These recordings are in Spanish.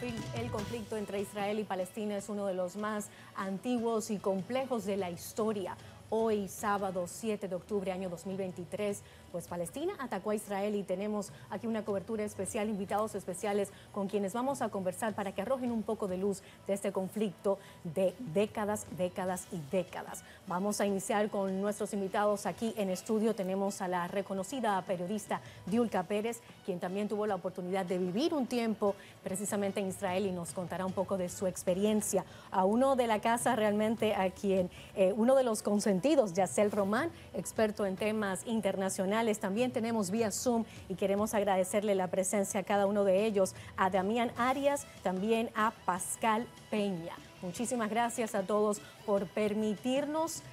el conflicto entre Israel y Palestina es uno de los más antiguos y complejos de la historia. Hoy, sábado 7 de octubre, año 2023, pues Palestina atacó a Israel y tenemos aquí una cobertura especial, invitados especiales con quienes vamos a conversar para que arrojen un poco de luz de este conflicto de décadas y décadas. Vamos a iniciar con nuestros invitados aquí en estudio. Tenemos a la reconocida periodista Diulca Pérez, quien también tuvo la oportunidad de vivir un tiempo precisamente en Israel y nos contará un poco de su experiencia. A uno de la casa realmente a quien, uno de los consentidos, Yacel Román, experto en temas internacionales. También tenemos vía Zoom y queremos agradecerle la presencia a cada uno de ellos, a Damián Arias, también a Pascal Peña. Muchísimas gracias a todos por permitirnos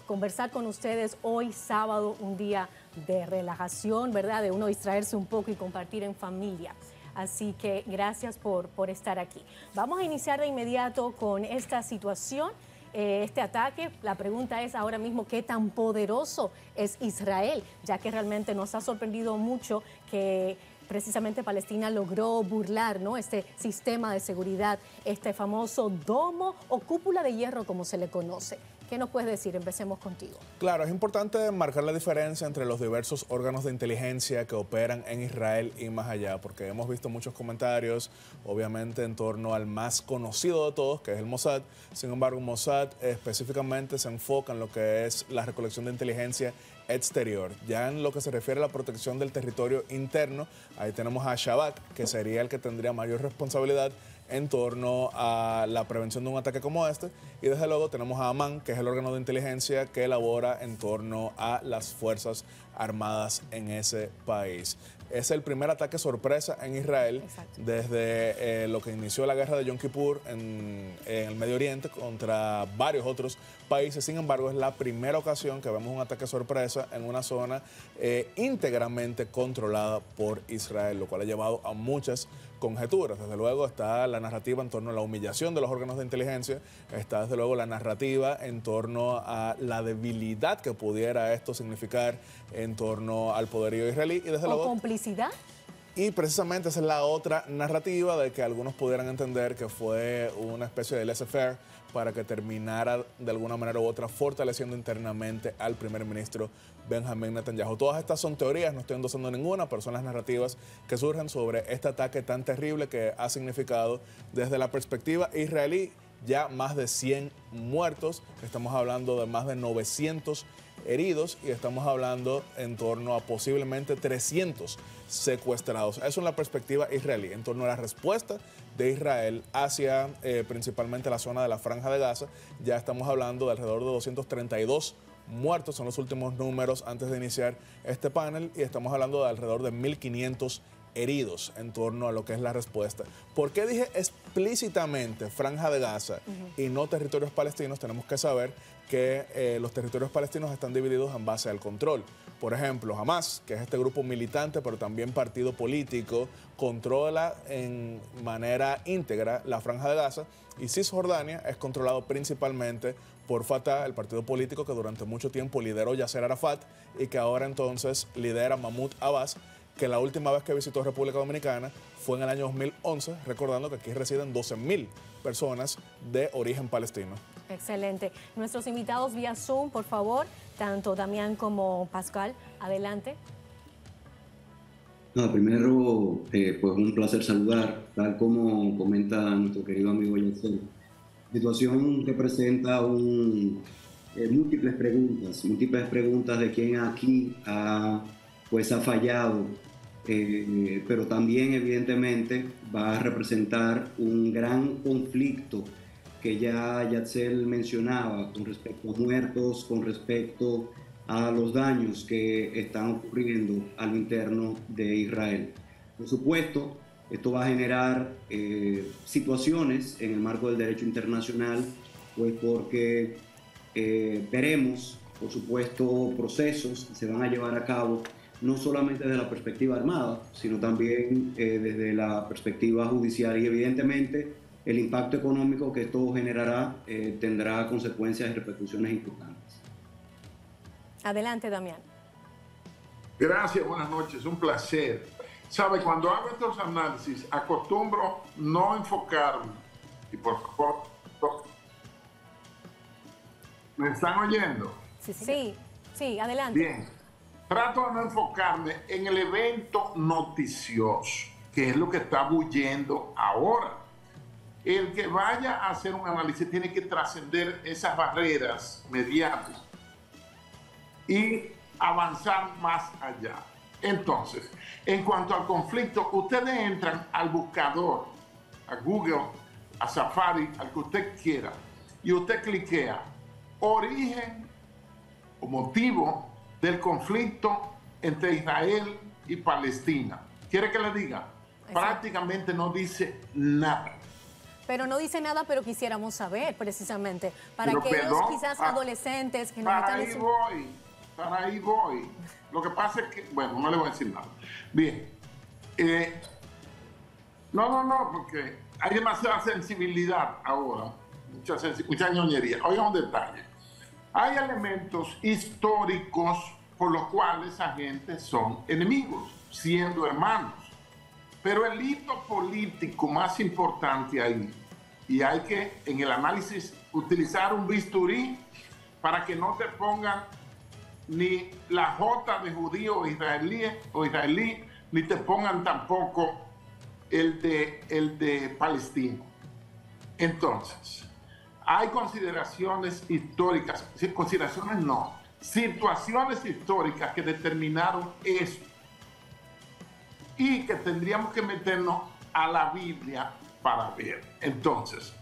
conversar con ustedes hoy sábado, un día de relajación, ¿verdad? De uno distraerse un poco y compartir en familia. Así que gracias por estar aquí. Vamos a iniciar de inmediato con esta situación. Este ataque, la pregunta es ahora mismo qué tan poderoso es Israel, ya que realmente nos ha sorprendido mucho que precisamente Palestina logró burlar, ¿no?, este sistema de seguridad, este famoso domo o cúpula de hierro como se le conoce. ¿Qué nos puedes decir? Empecemos contigo. Claro, es importante marcar la diferencia entre los diversos órganos de inteligencia que operan en Israel y más allá, porque hemos visto muchos comentarios, obviamente, en torno al más conocido de todos, que es el Mossad. Sin embargo, Mossad específicamente se enfoca en lo que es la recolección de inteligencia exterior. Ya en lo que se refiere a la protección del territorio interno, ahí tenemos a Shabak, que sería el que tendría mayor responsabilidad en torno a la prevención de un ataque como este, y desde luego tenemos a Amán, que es el órgano de inteligencia que elabora en torno a las Fuerzas Armadas en ese país. Es el primer ataque sorpresa en Israel. Exacto. Desde lo que inició la guerra de Yom Kippur en el Medio Oriente contra varios otros países. Sin embargo, es la primera ocasión que vemos un ataque sorpresa en una zona íntegramente controlada por Israel, lo cual ha llevado a muchas conjeturas. Desde luego está la narrativa en torno a la humillación de los órganos de inteligencia, está desde luego la narrativa en torno a la debilidad que pudiera esto significar en torno al poderío israelí y desde luego complicidad. Y precisamente esa es la otra narrativa de que algunos pudieran entender que fue una especie de laissez-faire para que terminara de alguna manera u otra fortaleciendo internamente al primer ministro Benjamín Netanyahu. Todas estas son teorías, no estoy endosando ninguna, pero son las narrativas que surgen sobre este ataque tan terrible que ha significado desde la perspectiva israelí ya más de 100 muertos, estamos hablando de más de 900 heridos y estamos hablando en torno a posiblemente 300 secuestrados. Eso en la perspectiva israelí, en torno a la respuesta de Israel hacia principalmente la zona de la Franja de Gaza. Ya estamos hablando de alrededor de 232 muertos, son los últimos números antes de iniciar este panel, y estamos hablando de alrededor de 1.500 heridos en torno a lo que es la respuesta. ¿Por qué dije explícitamente Franja de Gaza y no territorios palestinos? Tenemos que saber que los territorios palestinos están divididos en base al control. Por ejemplo, Hamas, que es este grupo militante, pero también partido político, controla en manera íntegra la Franja de Gaza, y Cisjordania es controlado principalmente por Fatah, el partido político que durante mucho tiempo lideró Yasser Arafat y que ahora entonces lidera Mahmoud Abbas, que la última vez que visitó República Dominicana fue en el año 2011, recordando que aquí residen 12.000 personas de origen palestino. Excelente. Nuestros invitados vía Zoom, por favor, tanto Damián como Pascal, adelante. Primero, pues un placer saludar, tal como comenta nuestro querido amigo Yacel. Situación que presenta múltiples preguntas de quién aquí ha fallado, pero también evidentemente va a representar un gran conflicto que ya Yacel mencionaba con respecto a muertos, con respecto a los daños que están ocurriendo a lo interno de Israel. Por supuesto, esto va a generar situaciones en el marco del derecho internacional, pues porque veremos, por supuesto, procesos que se van a llevar a cabo no solamente desde la perspectiva armada, sino también desde la perspectiva judicial, y evidentemente el impacto económico que esto generará tendrá consecuencias y repercusiones importantes. Adelante, Damián. Gracias, buenas noches, un placer. ¿Sabe? Cuando hago estos análisis, acostumbro no enfocarme. Y por favor, ¿me están oyendo? Sí, adelante. Bien. Trato de no enfocarme en el evento noticioso, que es lo que está bullendo ahora. El que vaya a hacer un análisis tiene que trascender esas barreras mediáticas y avanzar más allá. Entonces, en cuanto al conflicto, ustedes entran al buscador, a Google, a Safari, al que usted quiera, y usted cliquea origen o motivo del conflicto entre Israel y Palestina. ¿Quiere que le diga? Exacto. Prácticamente no dice nada. Pero no dice nada, pero quisiéramos saber precisamente. Para Pero, aquellos perdón, quizás adolescentes que nos para están... ahí voy. Lo que pasa es que, bueno, no le voy a decir nada. Bien. No, porque hay demasiada sensibilidad ahora. Mucha ñoñería. Oigan un detalle. Hay elementos históricos por los cuales esa gente son enemigos, siendo hermanos. Pero el hito político más importante ahí, y hay que en el análisis utilizar un bisturí para que no te pongan ni la J de judío o israelí, ni te pongan tampoco el de palestino. Entonces, hay consideraciones históricas, consideraciones no, situaciones históricas que determinaron esto y que tendríamos que meternos a la Biblia para ver. Entonces,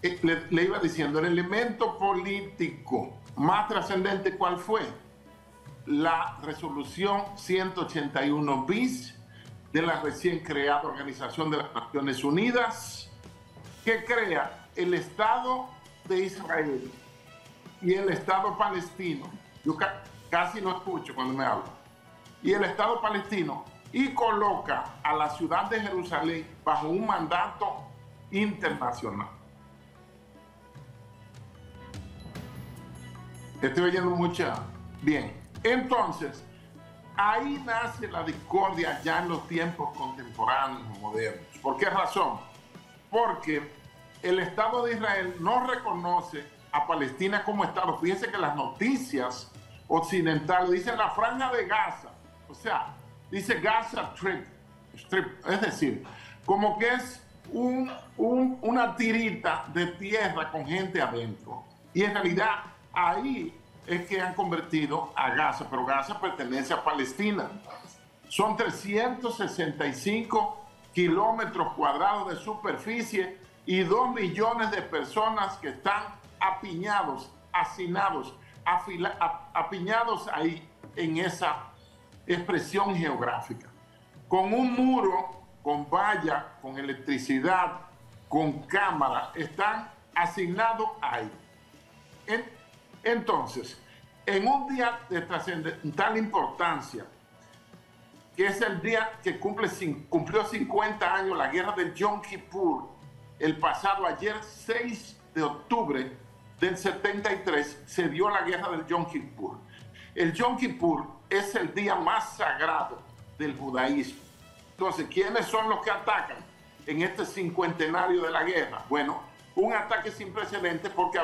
le iba diciendo, el elemento político más trascendente, ¿cuál fue? La resolución 181 bis de la recién creada Organización de las Naciones Unidas, que crea el Estado de Israel y el Estado palestino. Yo casi no escucho cuando me hablo. Y el Estado palestino, y coloca a la ciudad de Jerusalén bajo un mandato internacional. Estoy oyendo mucha. Bien, entonces, ahí nace la discordia ya en los tiempos contemporáneos, modernos. ¿Por qué razón? Porque el Estado de Israel no reconoce a Palestina como Estado. Fíjense que las noticias occidentales dicen la franja de Gaza, o sea, dice Gaza Strip, es decir, como que es una tirita de tierra con gente adentro. Y en realidad ahí es que han convertido a Gaza, pero Gaza pertenece a Palestina. Son 365 kilómetros cuadrados de superficie y 2 millones de personas que están apiñados, hacinados, apiñados ahí en esa expresión geográfica, con un muro, con valla, con electricidad, con cámara, están asignados ahí. Entonces, en un día de trascendental importancia, que es el día que cumplió 50 años la guerra del Yom Kippur, el pasado ayer 6 de octubre del 73, se dio la guerra del Yom Kippur. El Yom Kippur es el día más sagrado del judaísmo. Entonces, ¿quiénes son los que atacan en este cincuentenario de la guerra? Bueno, un ataque sin precedentes porque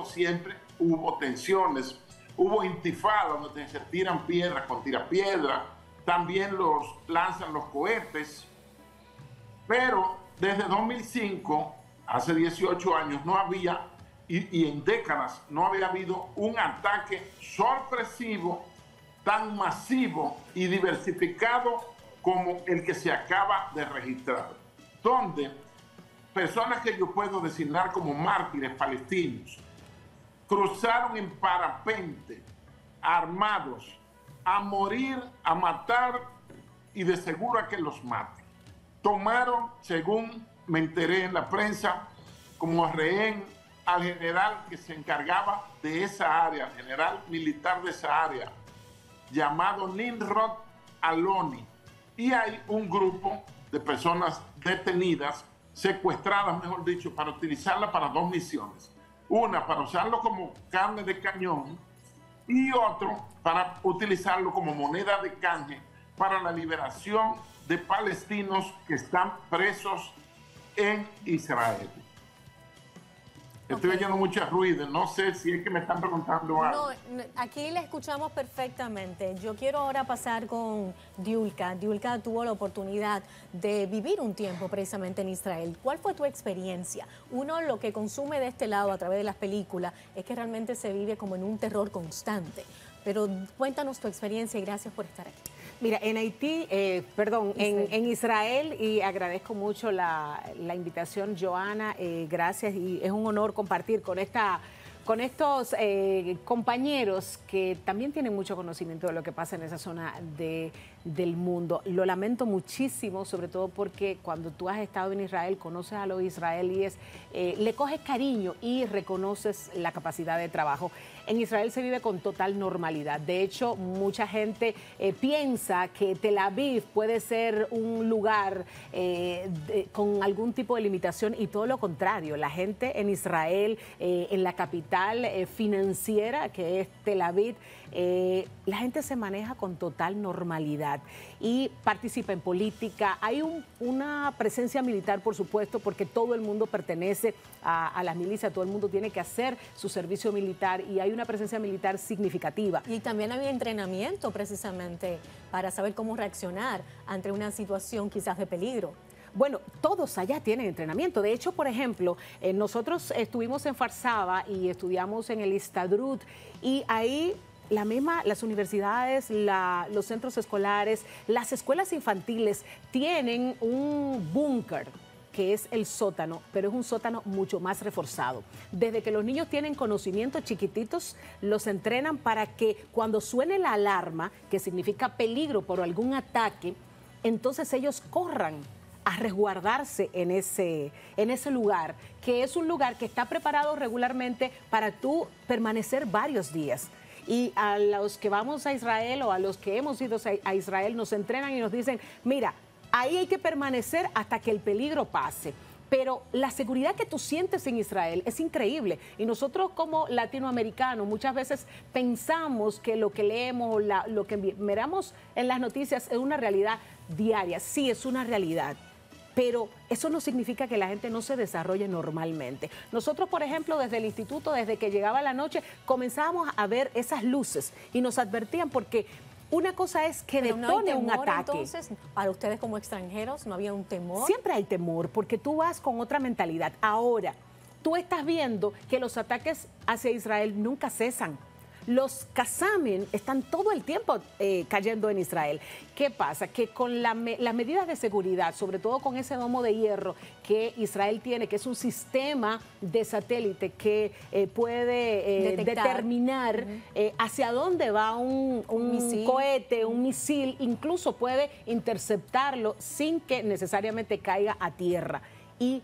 siempre hubo tensiones, hubo intifada donde se tiran piedras con tirapiedras, también lanzan los cohetes, pero desde 2005, hace 18 años, no había, y en décadas, no había habido un ataque sorpresivo tan masivo y diversificado como el que se acaba de registrar, donde personas que yo puedo designar como mártires palestinos cruzaron en parapente, armados, a morir, a matar y de seguro a que los maten. Tomaron, según me enteré en la prensa, como rehén al general que se encargaba de esa área, general militar de esa área, llamado Nimrod Aloni. Y hay un grupo de personas detenidas, secuestradas, mejor dicho, para utilizarla para 2 misiones. Una, para usarlo como carne de cañón, y otro, para utilizarlo como moneda de canje para la liberación de palestinos que están presos en Israel. Estoy oyendo mucho ruido, no sé si es que me están preguntando algo. No, aquí le escuchamos perfectamente. Yo quiero ahora pasar con Diulka. Diulka tuvo la oportunidad de vivir un tiempo precisamente en Israel. ¿Cuál fue tu experiencia? Uno lo que consume de este lado a través de las películas es que realmente se vive como en un terror constante. Pero cuéntanos tu experiencia y gracias por estar aquí. Mira, en Haití, en Israel, y agradezco mucho la invitación, Joana, gracias, y es un honor compartir con estos compañeros que también tienen mucho conocimiento de lo que pasa en esa zona del mundo. Lo lamento muchísimo, sobre todo porque cuando tú has estado en Israel, conoces a los israelíes, le coges cariño y reconoces la capacidad de trabajo. En Israel se vive con total normalidad. De hecho, mucha gente piensa que Tel Aviv puede ser un lugar con algún tipo de limitación y todo lo contrario. La gente en Israel, en la capital financiera que es Tel Aviv, la gente se maneja con total normalidad y participa en política. Hay una presencia militar, por supuesto, porque todo el mundo pertenece a las milicias, todo el mundo tiene que hacer su servicio militar y hay una presencia militar significativa. Y también había entrenamiento precisamente para saber cómo reaccionar ante una situación quizás de peligro. Bueno, todos allá tienen entrenamiento. De hecho, por ejemplo, nosotros estuvimos en Farsaba y estudiamos en el Histadrut y ahí las universidades, los centros escolares, las escuelas infantiles tienen un búnker que es el sótano, pero es un sótano mucho más reforzado. Desde que los niños tienen conocimientos chiquititos, los entrenan para que cuando suene la alarma, que significa peligro por algún ataque, entonces ellos corran a resguardarse en ese lugar, que es un lugar que está preparado regularmente para tú permanecer varios días. Y a los que vamos a Israel o a los que hemos ido a Israel nos entrenan y nos dicen, mira, ahí hay que permanecer hasta que el peligro pase. Pero la seguridad que tú sientes en Israel es increíble. Y nosotros como latinoamericanos muchas veces pensamos que lo que leemos, lo que miramos en las noticias es una realidad diaria. Sí, es una realidad. Pero eso no significa que la gente no se desarrolle normalmente. Nosotros, por ejemplo, desde el instituto, desde que llegaba la noche, comenzábamos a ver esas luces y nos advertían porque una cosa es que detone un ataque. Entonces, para ustedes como extranjeros, ¿no había un temor? Siempre hay temor porque tú vas con otra mentalidad. Ahora, tú estás viendo que los ataques hacia Israel nunca cesan. Los Qassam están todo el tiempo cayendo en Israel. ¿Qué pasa? Que con las medidas de seguridad, sobre todo con ese domo de hierro que Israel tiene, que es un sistema de satélite que puede determinar hacia dónde va un cohete, un misil, incluso puede interceptarlo sin que necesariamente caiga a tierra. Y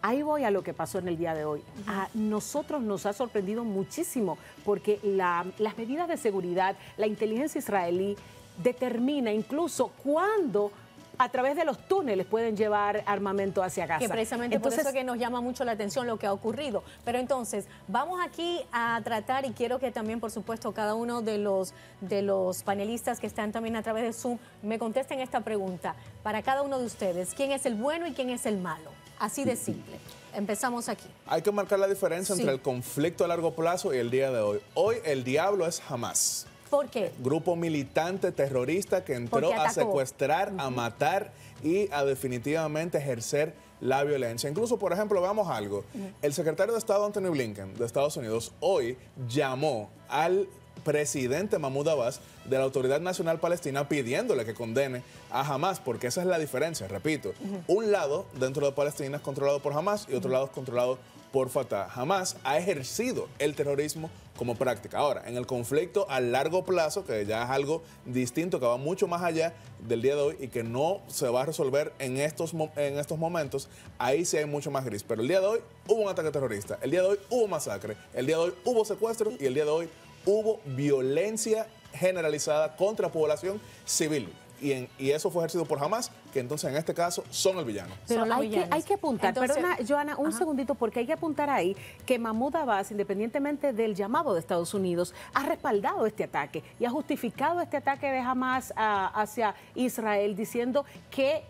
ahí voy a lo que pasó en el día de hoy. A nosotros nos ha sorprendido muchísimo porque las medidas de seguridad, la inteligencia israelí determina incluso cuándo a través de los túneles pueden llevar armamento hacia Gaza. Que precisamente entonces, por eso que nos llama mucho la atención lo que ha ocurrido. Pero entonces, vamos aquí a tratar, y quiero que también, por supuesto, cada uno de los panelistas que están también a través de Zoom me contesten esta pregunta. Para cada uno de ustedes, ¿quién es el bueno y quién es el malo? Así de simple. Empezamos aquí. Hay que marcar la diferencia entre el conflicto a largo plazo y el día de hoy. Hoy el diablo es Hamas. ¿Por qué? Grupo militante terrorista que entró a secuestrar, a matar y a definitivamente ejercer la violencia. Incluso, por ejemplo, veamos algo. El secretario de Estado Anthony Blinken de Estados Unidos hoy llamó al presidente Mahmoud Abbas de la Autoridad Nacional Palestina pidiéndole que condene a Hamas, porque esa es la diferencia, repito. Un lado dentro de Palestina es controlado por Hamas y otro lado es controlado por Fatah. Hamas ha ejercido el terrorismo como práctica. Ahora, en el conflicto a largo plazo, que ya es algo distinto, que va mucho más allá del día de hoy y que no se va a resolver en estos momentos, ahí sí hay mucho más gris. Pero el día de hoy hubo un ataque terrorista, el día de hoy hubo masacre, el día de hoy hubo secuestro y el día de hoy hubo violencia generalizada contra población civil. y eso fue ejercido por Hamas, que entonces en este caso son el villano. Pero Son los hay villanos. que apuntar, Entonces, perdona, Joana, un segundito, porque hay que apuntar ahí que Mahmoud Abbas, independientemente del llamado de Estados Unidos, ha respaldado este ataque y ha justificado este ataque de Hamas hacia Israel, diciendo que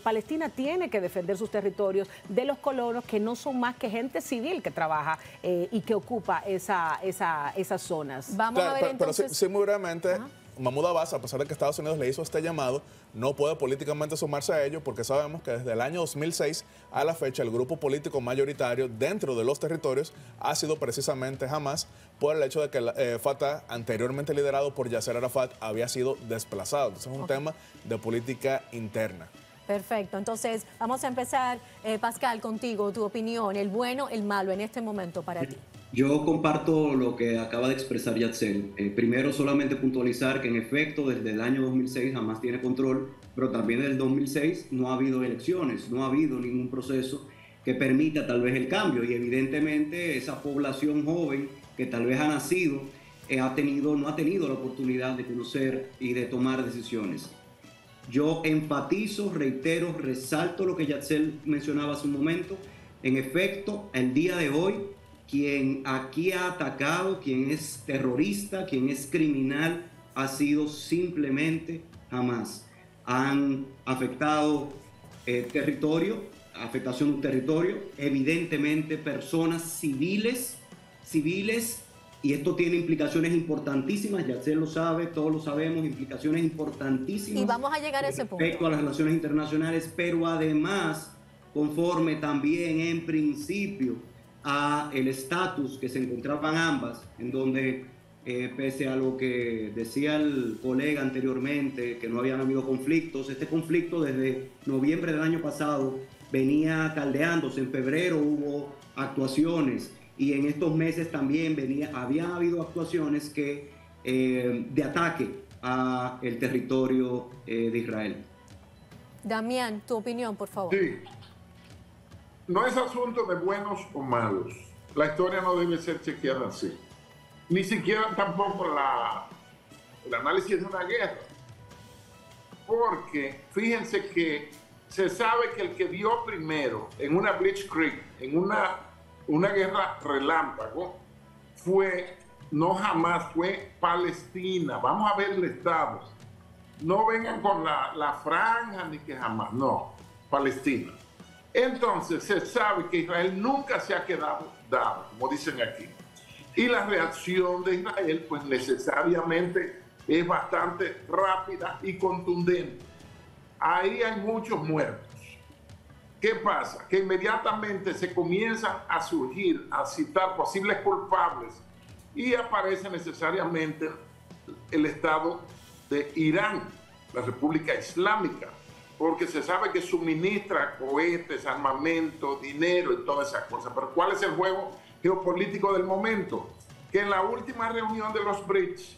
Palestina tiene que defender sus territorios de los colonos, que no son más que gente civil que trabaja y que ocupa esas zonas. Vamos a ver Pero entonces. sí, muy brevemente, Mahmoud Abbas, a pesar de que Estados Unidos le hizo este llamado, no puede políticamente sumarse a ello porque sabemos que desde el año 2006 a la fecha el grupo político mayoritario dentro de los territorios ha sido precisamente Hamas, por el hecho de que Fatah, anteriormente liderado por Yasser Arafat, había sido desplazado. Entonces es un tema de política interna. Perfecto, entonces vamos a empezar, Pascal, contigo, tu opinión, el bueno, el malo en este momento para ti. Yo comparto lo que acaba de expresar Yatzel. Primero, solamente puntualizar que en efecto desde el año 2006 Hamas tiene control, pero también desde el 2006 no ha habido elecciones, no ha habido ningún proceso que permita tal vez el cambio, y evidentemente esa población joven que tal vez ha nacido no ha tenido la oportunidad de conocer y de tomar decisiones. Yo enfatizo, reitero, resalto lo que Yatzel mencionaba hace un momento. En efecto, el día de hoy, quien aquí ha atacado, quien es terrorista, quien es criminal, ha sido simplemente Hamas. Han afectado afectación de un territorio, evidentemente personas civiles, y esto tiene implicaciones importantísimas, Yatzel lo sabe, todos lo sabemos, implicaciones importantísimas. Y vamos a llegar a ese punto. Respecto a las relaciones internacionales, pero además, conforme también en principio a el estatus que se encontraban ambas, en donde pese a lo que decía el colega anteriormente, que no habían habido conflictos, este conflicto desde noviembre del año pasado venía caldeándose. En febrero hubo actuaciones y en estos meses también habían habido actuaciones de ataque a el territorio de Israel. Damián, tu opinión, por favor. Sí. No es asunto de buenos o malos. La historia no debe ser chequeada así. Ni siquiera tampoco el análisis de una guerra. Porque fíjense que se sabe que el que dio primero en una blitzkrieg, en una guerra relámpago, no Hamas, fue Palestina. Vamos a ver el estado. No vengan con la franja ni que jamás, no, Palestina. Entonces se sabe que Israel nunca se ha quedado dado, como dicen aquí. Y la reacción de Israel, pues necesariamente es bastante rápida y contundente. Ahí hay muchos muertos. ¿Qué pasa? Que inmediatamente se comienzan a surgir, a citar posibles culpables y aparece necesariamente el Estado de Irán, la República Islámica, porque se sabe que suministra cohetes, armamento, dinero y todas esas cosas. Pero ¿cuál es el juego geopolítico del momento? Que en la última reunión de los BRICS,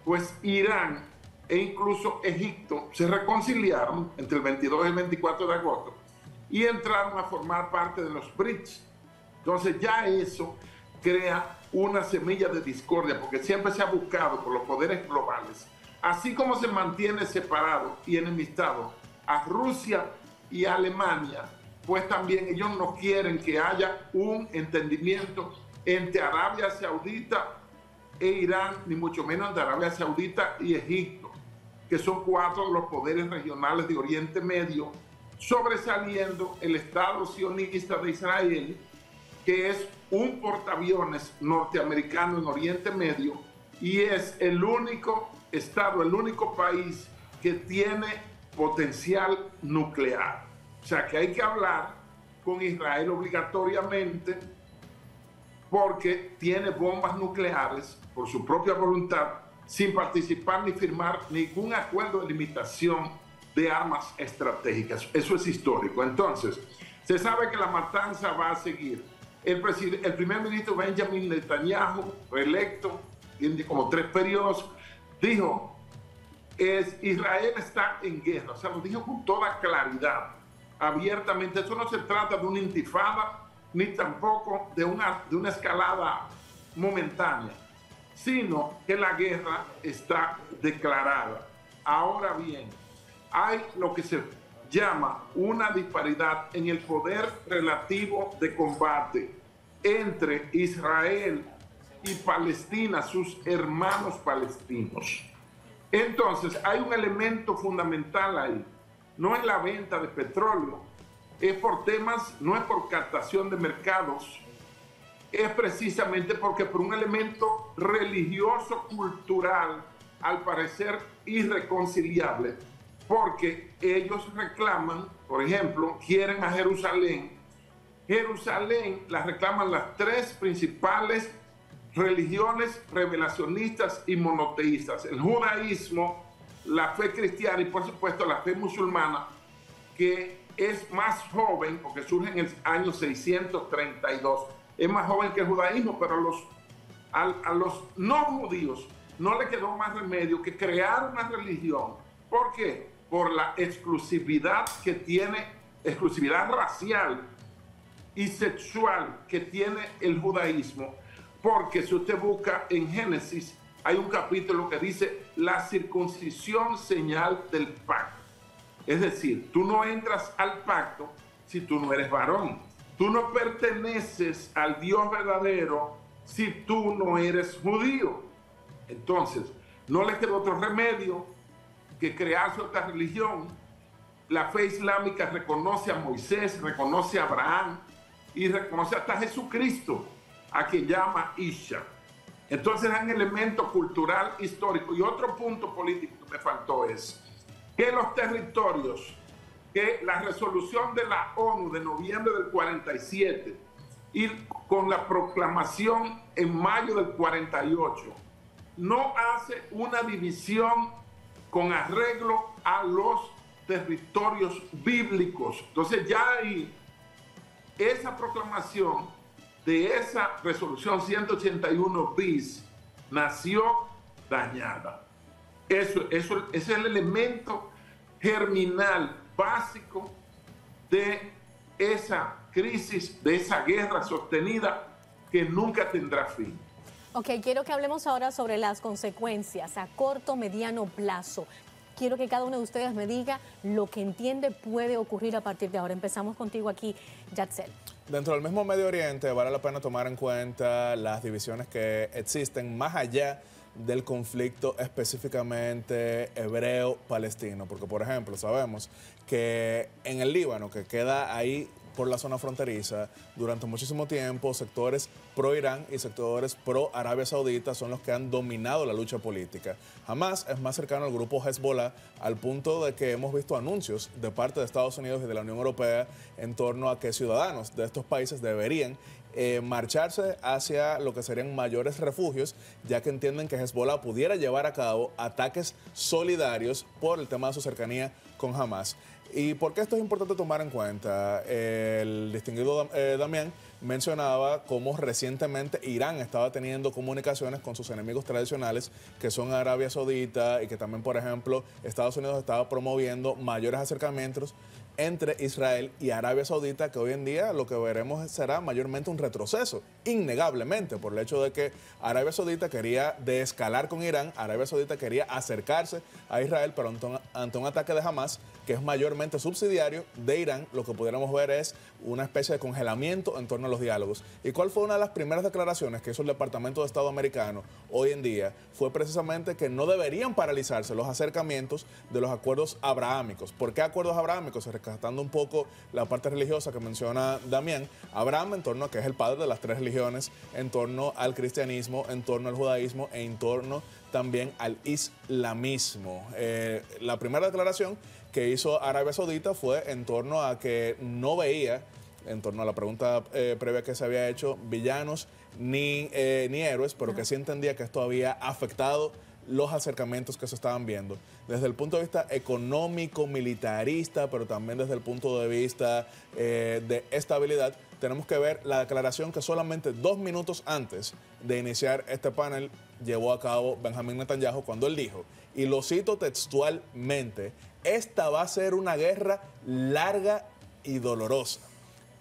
pues Irán e incluso Egipto se reconciliaron entre el 22 y el 24 de agosto y entraron a formar parte de los BRICS. Entonces ya eso crea una semilla de discordia, porque siempre se ha buscado por los poderes globales, así como se mantiene separado y enemistado a Rusia y a Alemania, pues también ellos no quieren que haya un entendimiento entre Arabia Saudita e Irán, ni mucho menos entre Arabia Saudita y Egipto, que son cuatro de los poderes regionales de Oriente Medio, sobresaliendo el Estado sionista de Israel, que es un portaaviones norteamericano en Oriente Medio y es el único Estado, el único país que tiene potencial nuclear. O sea que hay que hablar con Israel obligatoriamente porque tiene bombas nucleares por su propia voluntad, sin participar ni firmar ningún acuerdo de limitación de armas estratégicas. Eso es histórico. Entonces, se sabe que la matanza va a seguir. El primer ministro Benjamin Netanyahu, reelecto, tiene como 3 periodos, dijo: Israel está en guerra. O sea, lo dijo con toda claridad, abiertamente. Eso no se trata de una intifada, ni tampoco de una escalada momentánea, sino que la guerra está declarada. Ahora bien, hay lo que se llama una disparidad en el poder relativo de combate entre Israel y Palestina, sus hermanos palestinos. Entonces, hay un elemento fundamental ahí. No es la venta de petróleo, es por temas, no es por captación de mercados, es precisamente porque por un elemento religioso, cultural, al parecer irreconciliable, porque ellos reclaman, por ejemplo, quieren a Jerusalén. Jerusalén la reclaman las tres principales religiones revelacionistas y monoteístas: el judaísmo, la fe cristiana y por supuesto la fe musulmana, que es más joven porque surge en el año 632. Es más joven que el judaísmo, pero a los no judíos no le quedó más remedio que crear una religión. ¿Por qué? Por la exclusividad que tiene, exclusividad racial y sexual que tiene el judaísmo. Porque si usted busca en Génesis, hay un capítulo que dice la circuncisión señal del pacto. Es decir, tú no entras al pacto si tú no eres varón. Tú no perteneces al Dios verdadero si tú no eres judío. Entonces, no le quedó otro remedio que crear su otra religión. La fe islámica reconoce a Moisés, reconoce a Abraham y reconoce hasta a Jesucristo, a quien llama Isha. Entonces es un elemento cultural, histórico. Y otro punto político que me faltó es que los territorios, que la resolución de la ONU de noviembre del 47 y con la proclamación en mayo del 48, no hace una división con arreglo a los territorios bíblicos. Entonces ya ahí esa proclamación de esa resolución 181 bis nació dañada. Eso es el elemento germinal básico de esa crisis, de esa guerra sostenida que nunca tendrá fin. Ok, quiero que hablemos ahora sobre las consecuencias a corto, mediano plazo. Quiero que cada uno de ustedes me diga lo que entiende puede ocurrir a partir de ahora. Empezamos contigo aquí, Yatzel. Dentro del mismo Medio Oriente vale la pena tomar en cuenta las divisiones que existen más allá del conflicto específicamente hebreo-palestino. Porque, por ejemplo, sabemos que en el Líbano, que queda ahí por la zona fronteriza, durante muchísimo tiempo sectores pro-Irán y sectores pro-Arabia Saudita son los que han dominado la lucha política. Hamás es más cercano al grupo Hezbollah, al punto de que hemos visto anuncios de parte de Estados Unidos y de la Unión Europea en torno a que ciudadanos de estos países deberían marcharse hacia lo que serían mayores refugios, ya que entienden que Hezbollah pudiera llevar a cabo ataques solidarios por el tema de su cercanía con Hamás. ¿Y por qué esto es importante tomar en cuenta? El distinguido Damián mencionaba cómo recientemente Irán estaba teniendo comunicaciones con sus enemigos tradicionales, que son Arabia Saudita, y que también, por ejemplo, Estados Unidos estaba promoviendo mayores acercamientos entre Israel y Arabia Saudita, que hoy en día lo que veremos será mayormente un retroceso, innegablemente, por el hecho de que Arabia Saudita quería desescalar con Irán, Arabia Saudita quería acercarse a Israel, pero ante un ataque de Hamás, que es mayormente subsidiario de Irán, lo que pudiéramos ver es una especie de congelamiento en torno a los diálogos. ¿Y cuál fue una de las primeras declaraciones que hizo el Departamento de Estado americano hoy en día? Fue precisamente que no deberían paralizarse los acercamientos de los acuerdos abrahámicos. ¿Por qué acuerdos abrahámicos? Rescatando un poco la parte religiosa que menciona Damián, Abraham, en torno a que es el padre de las tres religiones, en torno al cristianismo, en torno al judaísmo e en torno también al islamismo. La primera declaración que hizo Arabia Saudita fue en torno a que no veía, en torno a la pregunta previa que se había hecho, villanos ni héroes, pero que sí entendía que esto había afectado los acercamientos que se estaban viendo desde el punto de vista económico, militarista, pero también desde el punto de vista de estabilidad. Tenemos que ver la declaración que solamente 2 minutos antes de iniciar este panel llevó a cabo Benjamín Netanyahu, cuando él dijo, y lo cito textualmente: esta va a ser una guerra larga y dolorosa.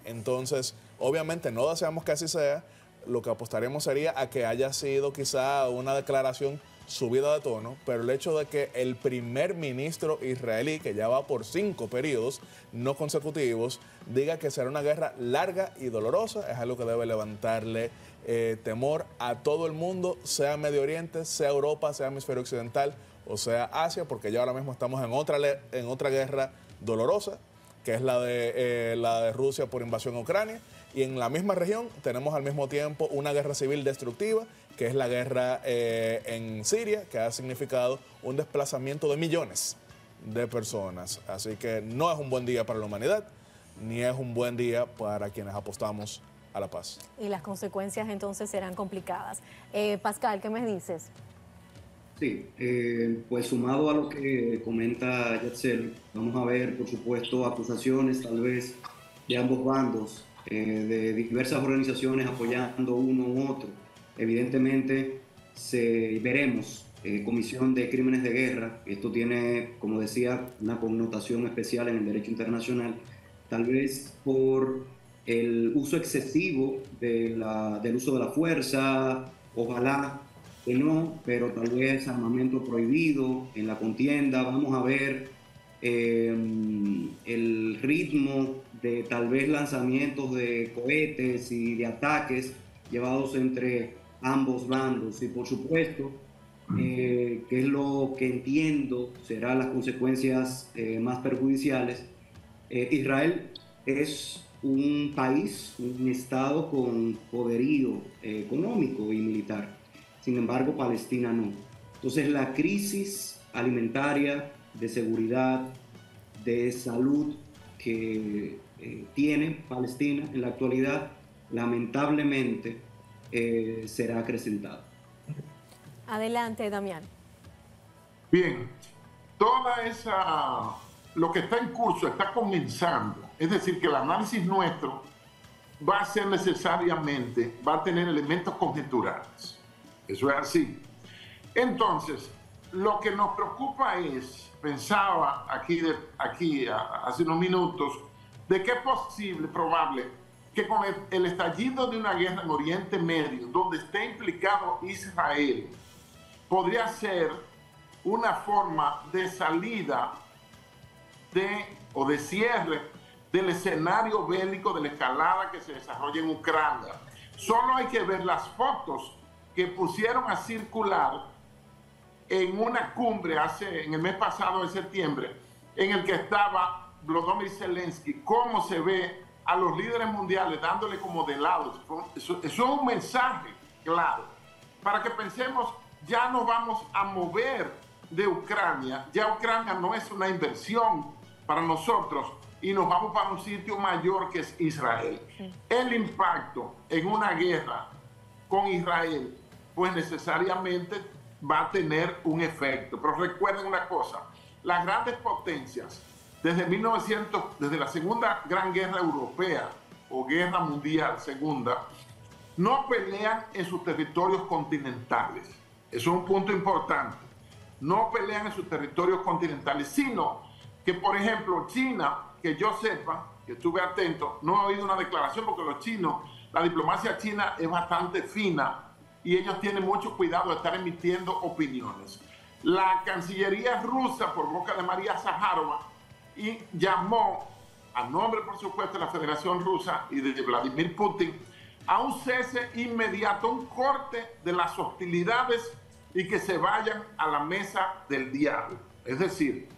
Entonces, obviamente no deseamos que así sea. Lo que apostaremos sería a que haya sido quizá una declaración subida de tono, pero el hecho de que el primer ministro israelí, que ya va por 5 periodos no consecutivos, diga que será una guerra larga y dolorosa, es algo que debe levantarle temor a todo el mundo, sea Medio Oriente, sea Europa, sea Hemisferio Occidental o sea Asia, porque ya ahora mismo estamos en otra guerra dolorosa, que es la de Rusia por invasión a Ucrania, y en la misma región tenemos al mismo tiempo una guerra civil destructiva, que es la guerra en Siria, que ha significado un desplazamiento de millones de personas. Así que no es un buen día para la humanidad, ni es un buen día para quienes apostamos a la paz. Y las consecuencias entonces serán complicadas. Pascal, ¿qué me dices? Sí, pues sumado a lo que comenta Yetzel, vamos a ver, por supuesto, acusaciones tal vez de ambos bandos, de diversas organizaciones apoyando uno u otro. Evidentemente, veremos comisión de crímenes de guerra. Esto tiene, como decía, una connotación especial en el derecho internacional, tal vez por el uso excesivo del uso de la fuerza, ojalá que no, pero tal vez armamento prohibido en la contienda. Vamos a ver el ritmo de tal vez lanzamientos de cohetes y de ataques llevados entre ambos bandos, y por supuesto que es lo que entiendo serán las consecuencias más perjudiciales. Israel es un país, un estado con poderío económico y militar, sin embargo Palestina no. Entonces la crisis alimentaria, de seguridad, de salud que tiene Palestina en la actualidad, lamentablemente será acrecentada. Adelante, Damián. Bien, lo que está en curso está comenzando. Es decir, que el análisis nuestro va a ser necesariamente, va a tener elementos conjeturales. Eso es así. Entonces, lo que nos preocupa es, pensaba aquí hace unos minutos, de que es posible, probable, que con el estallido de una guerra en Oriente Medio, donde esté implicado Israel, podría ser una forma de salida o de cierre del escenario bélico, de la escalada que se desarrolla en Ucrania. Solo hay que ver las fotos que pusieron a circular en una cumbre en el mes pasado de septiembre, en el que estaba Volodymyr Zelensky, cómo se ve a los líderes mundiales dándole como de lado. Eso es un mensaje claro para que pensemos, ya nos vamos a mover de Ucrania, ya Ucrania no es una inversión para nosotros y nos vamos para un sitio mayor que es Israel. Sí. El impacto en una guerra con Israel, pues necesariamente va a tener un efecto. Pero recuerden una cosa, las grandes potencias, desde la Segunda Gran Guerra Europea o Guerra Mundial Segunda, no pelean en sus territorios continentales. Eso es un punto importante. No pelean en sus territorios continentales, sino que, por ejemplo, China, que yo sepa, que estuve atento, no he oído una declaración porque los chinos, la diplomacia china es bastante fina y ellos tienen mucho cuidado de estar emitiendo opiniones. La Cancillería rusa, por boca de María Zaharova, y llamó, a nombre, por supuesto, de la Federación Rusa y de Vladimir Putin, a un cese inmediato, un corte de las hostilidades y que se vayan a la mesa del diálogo. Es decir,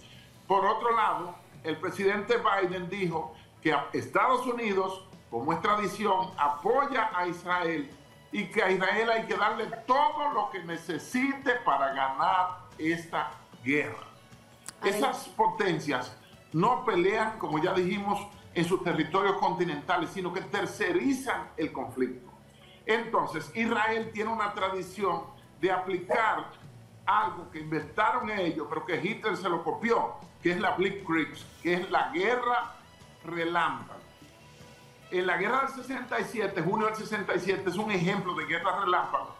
por otro lado, el presidente Biden dijo que Estados Unidos, como es tradición, apoya a Israel y que a Israel hay que darle todo lo que necesite para ganar esta guerra. Esas potencias no pelean, como ya dijimos, en sus territorios continentales, sino que tercerizan el conflicto. Entonces, Israel tiene una tradición de aplicar algo que inventaron ellos, pero que Hitler se lo copió, que es la Blitzkrieg, que es la guerra relámpago. En la guerra del 67, junio del 67, es un ejemplo de guerra relámpago,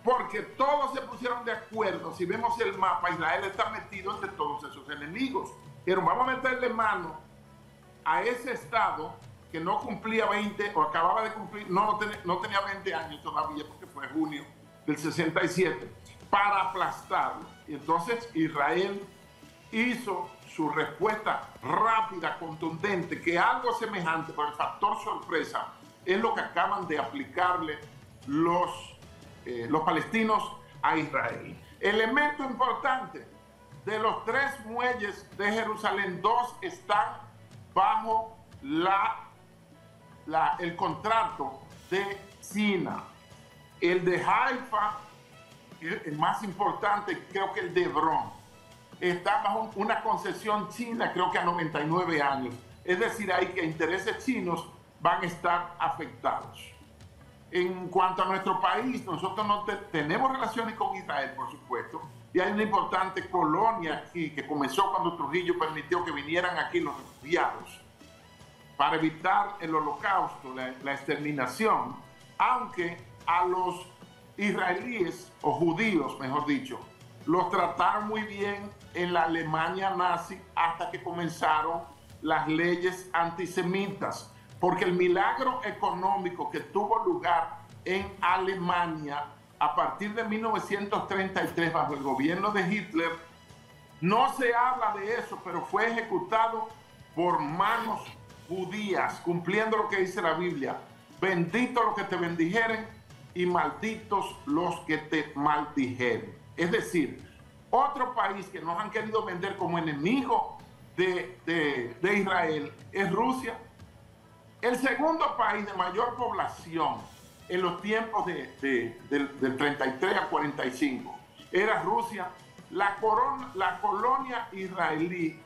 porque todos se pusieron de acuerdo. Si vemos el mapa, Israel está metido entre todos esos enemigos. Pero vamos a meterle mano a ese Estado que no cumplía 20, o acababa de cumplir, no tenía 20 años todavía, porque fue junio del 67, para aplastarlo. Y entonces Israel hizo su respuesta rápida, contundente, que algo semejante, por el factor sorpresa, es lo que acaban de aplicarle los palestinos a Israel. Elemento importante, de los 3 muelles de Jerusalén, 2 están bajo el contrato de China. El de Haifa, el más importante, creo que el de Hebrón, está bajo una concesión china, creo que a 99 años. Es decir, ahí que intereses chinos van a estar afectados. En cuanto a nuestro país, nosotros no tenemos relaciones con Israel, por supuesto, y hay una importante colonia aquí que comenzó cuando Trujillo permitió que vinieran aquí los refugiados para evitar el holocausto, la exterminación, aunque a los israelíes, o judíos mejor dicho, los trataron muy bien en la Alemania nazi hasta que comenzaron las leyes antisemitas, porque el milagro económico que tuvo lugar en Alemania a partir de 1933 bajo el gobierno de Hitler, no se habla de eso, pero fue ejecutado por manos judías, cumpliendo lo que dice la Biblia: benditos los que te bendijeren y malditos los que te maldijeren. Es decir, otro país que nos han querido vender como enemigo de Israel es Rusia. El segundo país de mayor población en los tiempos del 33 al 45 era Rusia. La colonia israelí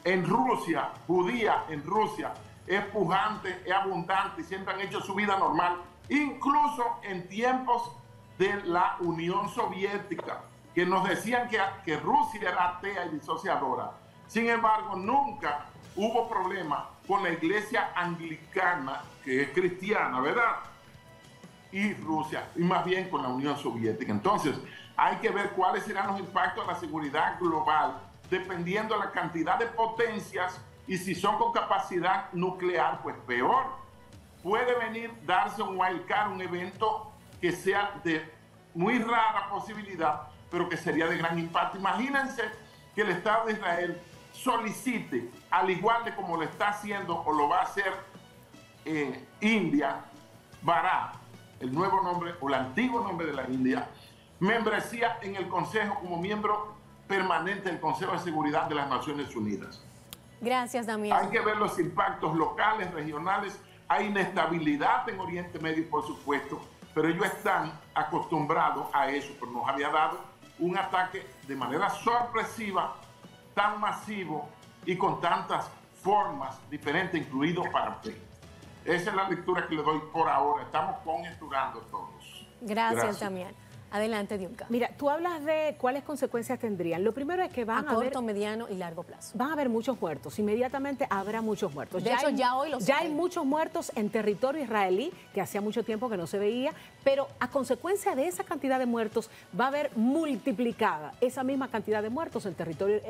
en Rusia, judía en Rusia, es pujante, es abundante y siempre han hecho su vida normal, incluso en tiempos de la Unión Soviética, que nos decían que Rusia era atea y disociadora. Sin embargo, nunca hubo problema con la iglesia anglicana, que es cristiana, ¿verdad? Y Rusia, y más bien con la Unión Soviética. Entonces, hay que ver cuáles serán los impactos de la seguridad global, dependiendo de la cantidad de potencias, y si son con capacidad nuclear, pues peor. Puede venir, darse un wildcard, un evento que sea de muy rara posibilidad, pero que sería de gran impacto. Imagínense que el Estado de Israel solicite, al igual de como lo está haciendo o lo va a hacer India, Bharat, el nuevo nombre o el antiguo nombre de la India, membresía en el Consejo como miembro permanente del Consejo de Seguridad de las Naciones Unidas. Gracias, Damián. Hay que ver los impactos locales, regionales. Hay inestabilidad en Oriente Medio, por supuesto, pero ellos están acostumbrados a eso, pero nos había dado un ataque de manera sorpresiva, tan masivo y con tantas formas diferentes, incluido para usted. Esa es la lectura que le doy por ahora. Estamos conjeturando todos. Gracias, Damián. Adelante, Diunca. Mira, tú hablas de cuáles consecuencias tendrían. Lo primero es que van a haber... corto, mediano y largo plazo. Van a haber muchos muertos. Inmediatamente habrá muchos muertos. De hecho, ya hoy los hay muchos muertos en territorio israelí, que hacía mucho tiempo que no se veía, pero a consecuencia de esa cantidad de muertos va a haber multiplicada esa misma cantidad de muertos en territorio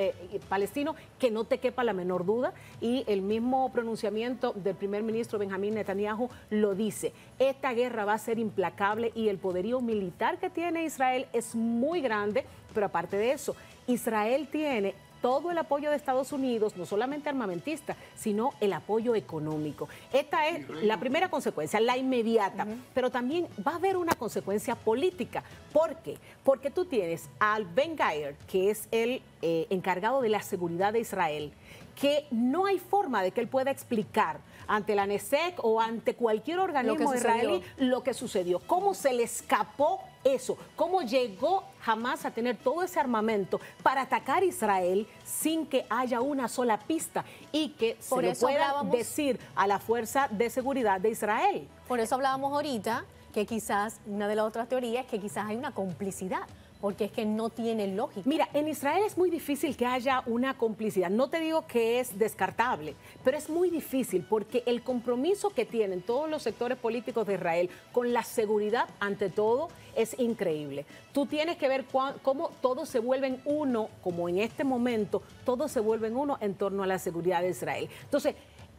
palestino, que no te quepa la menor duda. Y el mismo pronunciamiento del primer ministro Benjamín Netanyahu lo dice. Esta guerra va a ser implacable y el poderío militar que tiene Israel es muy grande, pero aparte de eso, Israel tiene todo el apoyo de Estados Unidos, no solamente armamentista, sino el apoyo económico. Esta es la primera consecuencia, la inmediata, pero también va a haber una consecuencia política. ¿Por qué? Porque tú tienes al Ben-Gvir, que es el encargado de la seguridad de Israel, que no hay forma de que él pueda explicar ante la Knesset o ante cualquier organismo israelí lo que sucedió, cómo se le escapó eso, cómo llegó Hamás a tener todo ese armamento para atacar a Israel sin que haya una sola pista y que se lo pueda decir a la Fuerza de Seguridad de Israel. Por eso hablábamos ahorita que quizás, una de las otras teorías es que quizás hay una complicidad, porque es que no tiene lógica. Mira, en Israel es muy difícil que haya una complicidad. No te digo que es descartable, pero es muy difícil porque el compromiso que tienen todos los sectores políticos de Israel con la seguridad, ante todo, es increíble. Tú tienes que ver cómo todos se vuelven uno, como en este momento, todos se vuelven uno en torno a la seguridad de Israel. Entonces,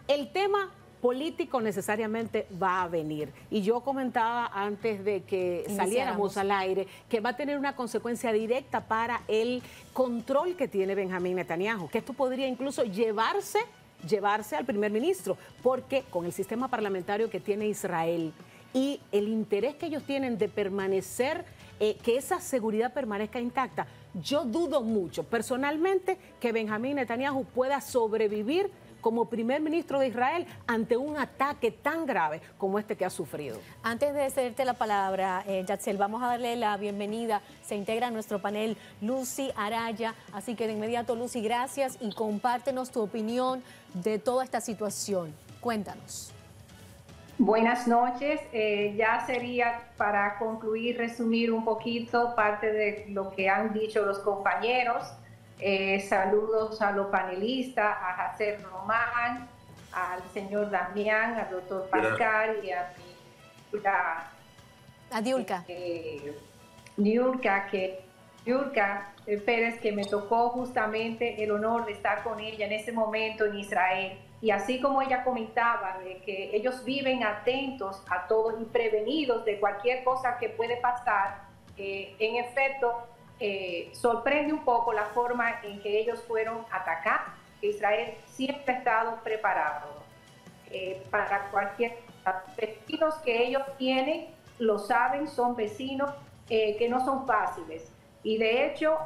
el tema político necesariamente va a venir. Y yo comentaba antes de que saliéramos al aire que va a tener una consecuencia directa para el control que tiene Benjamín Netanyahu, que esto podría incluso llevarse al primer ministro, porque con el sistema parlamentario que tiene Israel y el interés que ellos tienen de permanecer, que esa seguridad permanezca intacta, yo dudo mucho personalmente que Benjamín Netanyahu pueda sobrevivir como primer ministro de Israel ante un ataque tan grave como este que ha sufrido. Antes de cederte la palabra, Yatzel, vamos a darle la bienvenida. Se integra a nuestro panel Lucy Araya. Así que de inmediato, Lucy, gracias y compártenos tu opinión de toda esta situación. Cuéntanos. Buenas noches. Ya sería para concluir, resumir un poquito parte de lo que han dicho los compañeros. Saludos a los panelistas, a Hacer Román, al señor Damián, al doctor Pascal y a Diulka. Diulka Pérez, que me tocó justamente el honor de estar con ella en ese momento en Israel. Y así como ella comentaba de que ellos viven atentos a todo y prevenidos de cualquier cosa que puede pasar, en efecto, sorprende un poco la forma en que ellos fueron atacados. Israel siempre ha estado preparado para cualquier cosa. Los vecinos que ellos tienen, lo saben, son vecinos que no son fáciles. Y de hecho,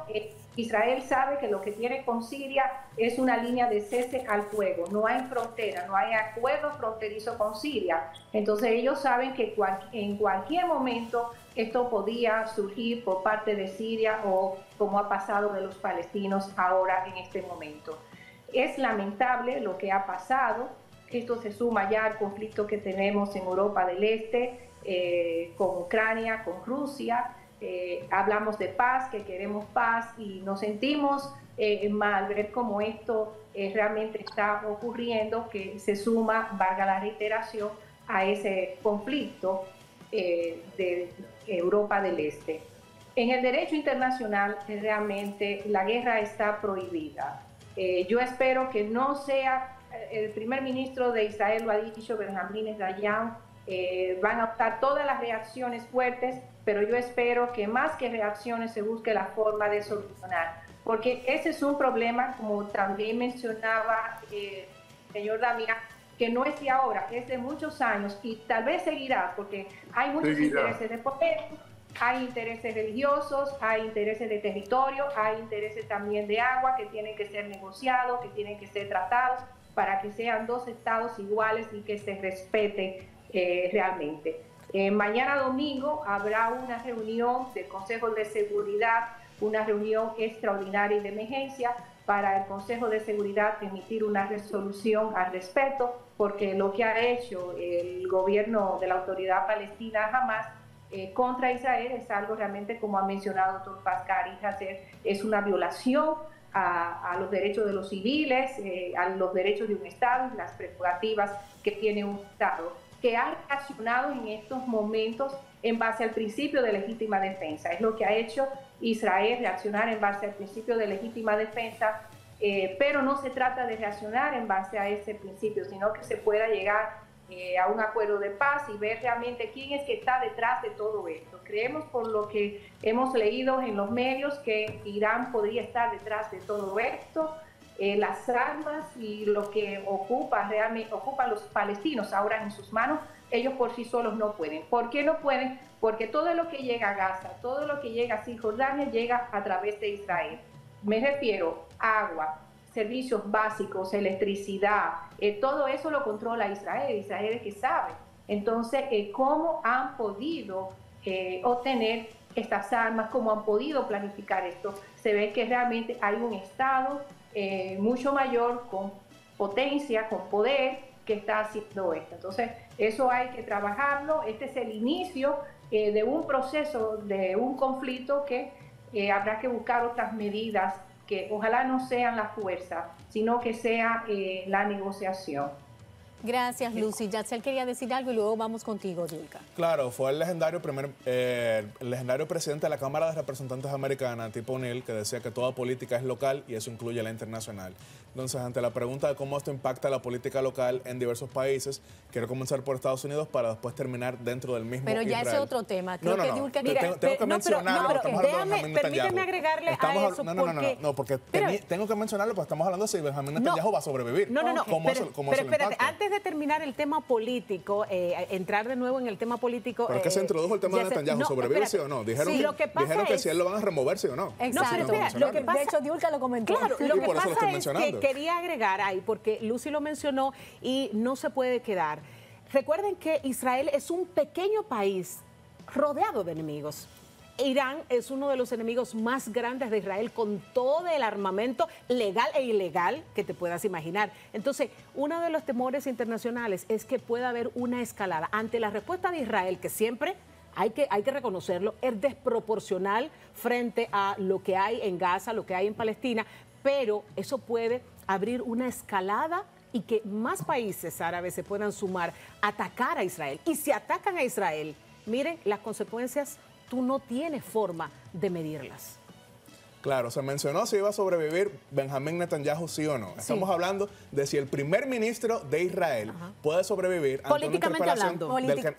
Israel sabe que lo que tiene con Siria es una línea de cese al fuego. No hay frontera, no hay acuerdo fronterizo con Siria. Entonces ellos saben que en cualquier momento esto podía surgir por parte de Siria o como ha pasado de los palestinos ahora en este momento. Es lamentable lo que ha pasado. Esto se suma ya al conflicto que tenemos en Europa del Este, con Ucrania, con Rusia. Hablamos de paz, que queremos paz y nos sentimos mal ver cómo esto realmente está ocurriendo, que se suma, valga la reiteración, a ese conflicto de Europa del Este. En el derecho internacional realmente la guerra está prohibida. Yo espero que no sea, el primer ministro de Israel lo ha dicho, Benjamín Netanyahu, van a optar todas las reacciones fuertes, pero yo espero que más que reacciones se busque la forma de solucionar, porque ese es un problema, como también mencionaba el señor Damián, que no es de ahora, es de muchos años y tal vez seguirá, porque hay muchos intereses de poder, hay intereses religiosos, hay intereses de territorio, hay intereses también de agua que tienen que ser negociados, que tienen que ser tratados para que sean dos estados iguales y que se respete realmente. Mañana domingo habrá una reunión del Consejo de Seguridad, una reunión extraordinaria y de emergencia para el Consejo de Seguridad emitir una resolución al respecto, porque lo que ha hecho el gobierno de la autoridad palestina Hamas contra Israel es algo realmente, como ha mencionado el doctor Pascal y Hacer, es una violación a los derechos de los civiles, a los derechos de un Estado y las prerrogativas que tiene un Estado, que ha reaccionado en estos momentos en base al principio de legítima defensa. Es lo que ha hecho Israel, reaccionar en base al principio de legítima defensa, pero no se trata de reaccionar en base a ese principio, sino que se pueda llegar a un acuerdo de paz y ver realmente quién es que está detrás de todo esto. Creemos, por lo que hemos leído en los medios, que Irán podría estar detrás de todo esto. Las armas y lo que ocupan los palestinos ahora en sus manos, ellos por sí solos no pueden. ¿Por qué no pueden? Porque todo lo que llega a Gaza, todo lo que llega a Cisjordania llega a través de Israel. Me refiero a agua, servicios básicos, electricidad, todo eso lo controla Israel. Israel es que sabe. Entonces, ¿cómo han podido obtener estas armas? ¿Cómo han podido planificar esto? Se ve que realmente hay un Estado mucho mayor, con potencia, con poder, que está haciendo esto. Entonces, eso hay que trabajarlo. Este es el inicio de un proceso, de un conflicto que habrá que buscar otras medidas que ojalá no sean la fuerza, sino que sea la negociación. Gracias, Lucy. Yatzel quería decir algo y luego vamos contigo, Yulka. Claro, fue el legendario presidente de la Cámara de Representantes Americana, Tip O'Neill, que decía que toda política es local y eso incluye la internacional. Entonces, ante la pregunta de cómo esto impacta la política local en diversos países, quiero comenzar por Estados Unidos para después terminar dentro del mismo Pero ya Israel. ese es otro tema. Creo que Yulka... Tengo que mencionarlo. Permíteme agregarle a eso. Porque tengo que mencionarlo porque estamos hablando de si Benjamín Netanyahu va a sobrevivir. Pero espérate, antes de terminar el tema político, entrar de nuevo en el tema político... Pero es que se introdujo el tema de Netanyahu, ¿sobrevive sí o no? Dijeron que si él lo van a remover, sí o no. Exacto. De hecho, Yulka lo comentó. Claro, lo que pasa es que quería agregar ahí, porque Lucy lo mencionó y no se puede quedar. Recuerden que Israel es un pequeño país rodeado de enemigos. Irán es uno de los enemigos más grandes de Israel con todo el armamento legal e ilegal que te puedas imaginar. Entonces, uno de los temores internacionales es que pueda haber una escalada. Ante la respuesta de Israel, que siempre hay que reconocerlo, es desproporcional frente a lo que hay en Gaza, lo que hay en Palestina, pero eso puede abrir una escalada y que más países árabes se puedan sumar a atacar a Israel. Y si atacan a Israel, miren, las consecuencias tú no tienes forma de medirlas. Claro, se mencionó si iba a sobrevivir Benjamín Netanyahu, sí o no. Estamos hablando de si el primer ministro de Israel puede sobrevivir ante una interpelación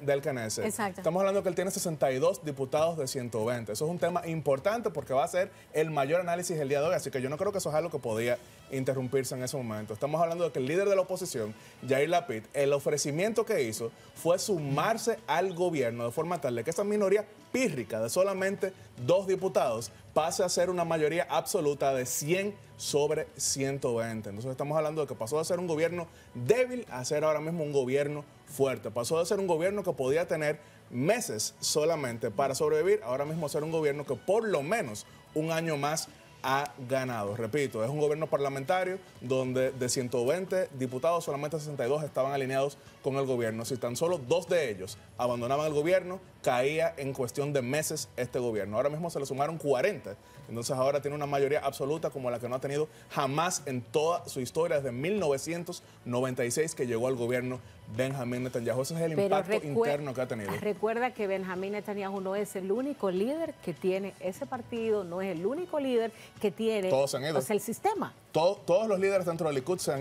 del Knesset. Exacto. Estamos hablando que él tiene 62 diputados de 120. Eso es un tema importante porque va a ser el mayor análisis el día de hoy, así que yo no creo que eso es algo que podía interrumpirse en ese momento. Estamos hablando de que el líder de la oposición, Yair Lapid, el ofrecimiento que hizo fue sumarse al gobierno de forma tal de que esa minoría pírrica de solamente 2 diputados pase a ser una mayoría absoluta de 100 sobre 120. Entonces estamos hablando de que pasó de ser un gobierno débil a ser ahora mismo un gobierno fuerte. Pasó de ser un gobierno que podía tener meses solamente para sobrevivir, ahora mismo a ser un gobierno que por lo menos un año más ha ganado. Repito, es un gobierno parlamentario donde de 120 diputados solamente 62 estaban alineados con el gobierno. Si tan solo 2 de ellos abandonaban el gobierno, caía en cuestión de meses este gobierno. Ahora mismo se le sumaron 40. Entonces ahora tiene una mayoría absoluta como la que no ha tenido jamás en toda su historia desde 1996 que llegó al gobierno Benjamín Netanyahu. Ese es el impacto interno que ha tenido. Recuerda que Benjamín Netanyahu no es el único líder que tiene ese partido, no es el único líder que tiene el sistema. Todos los líderes dentro del Likud se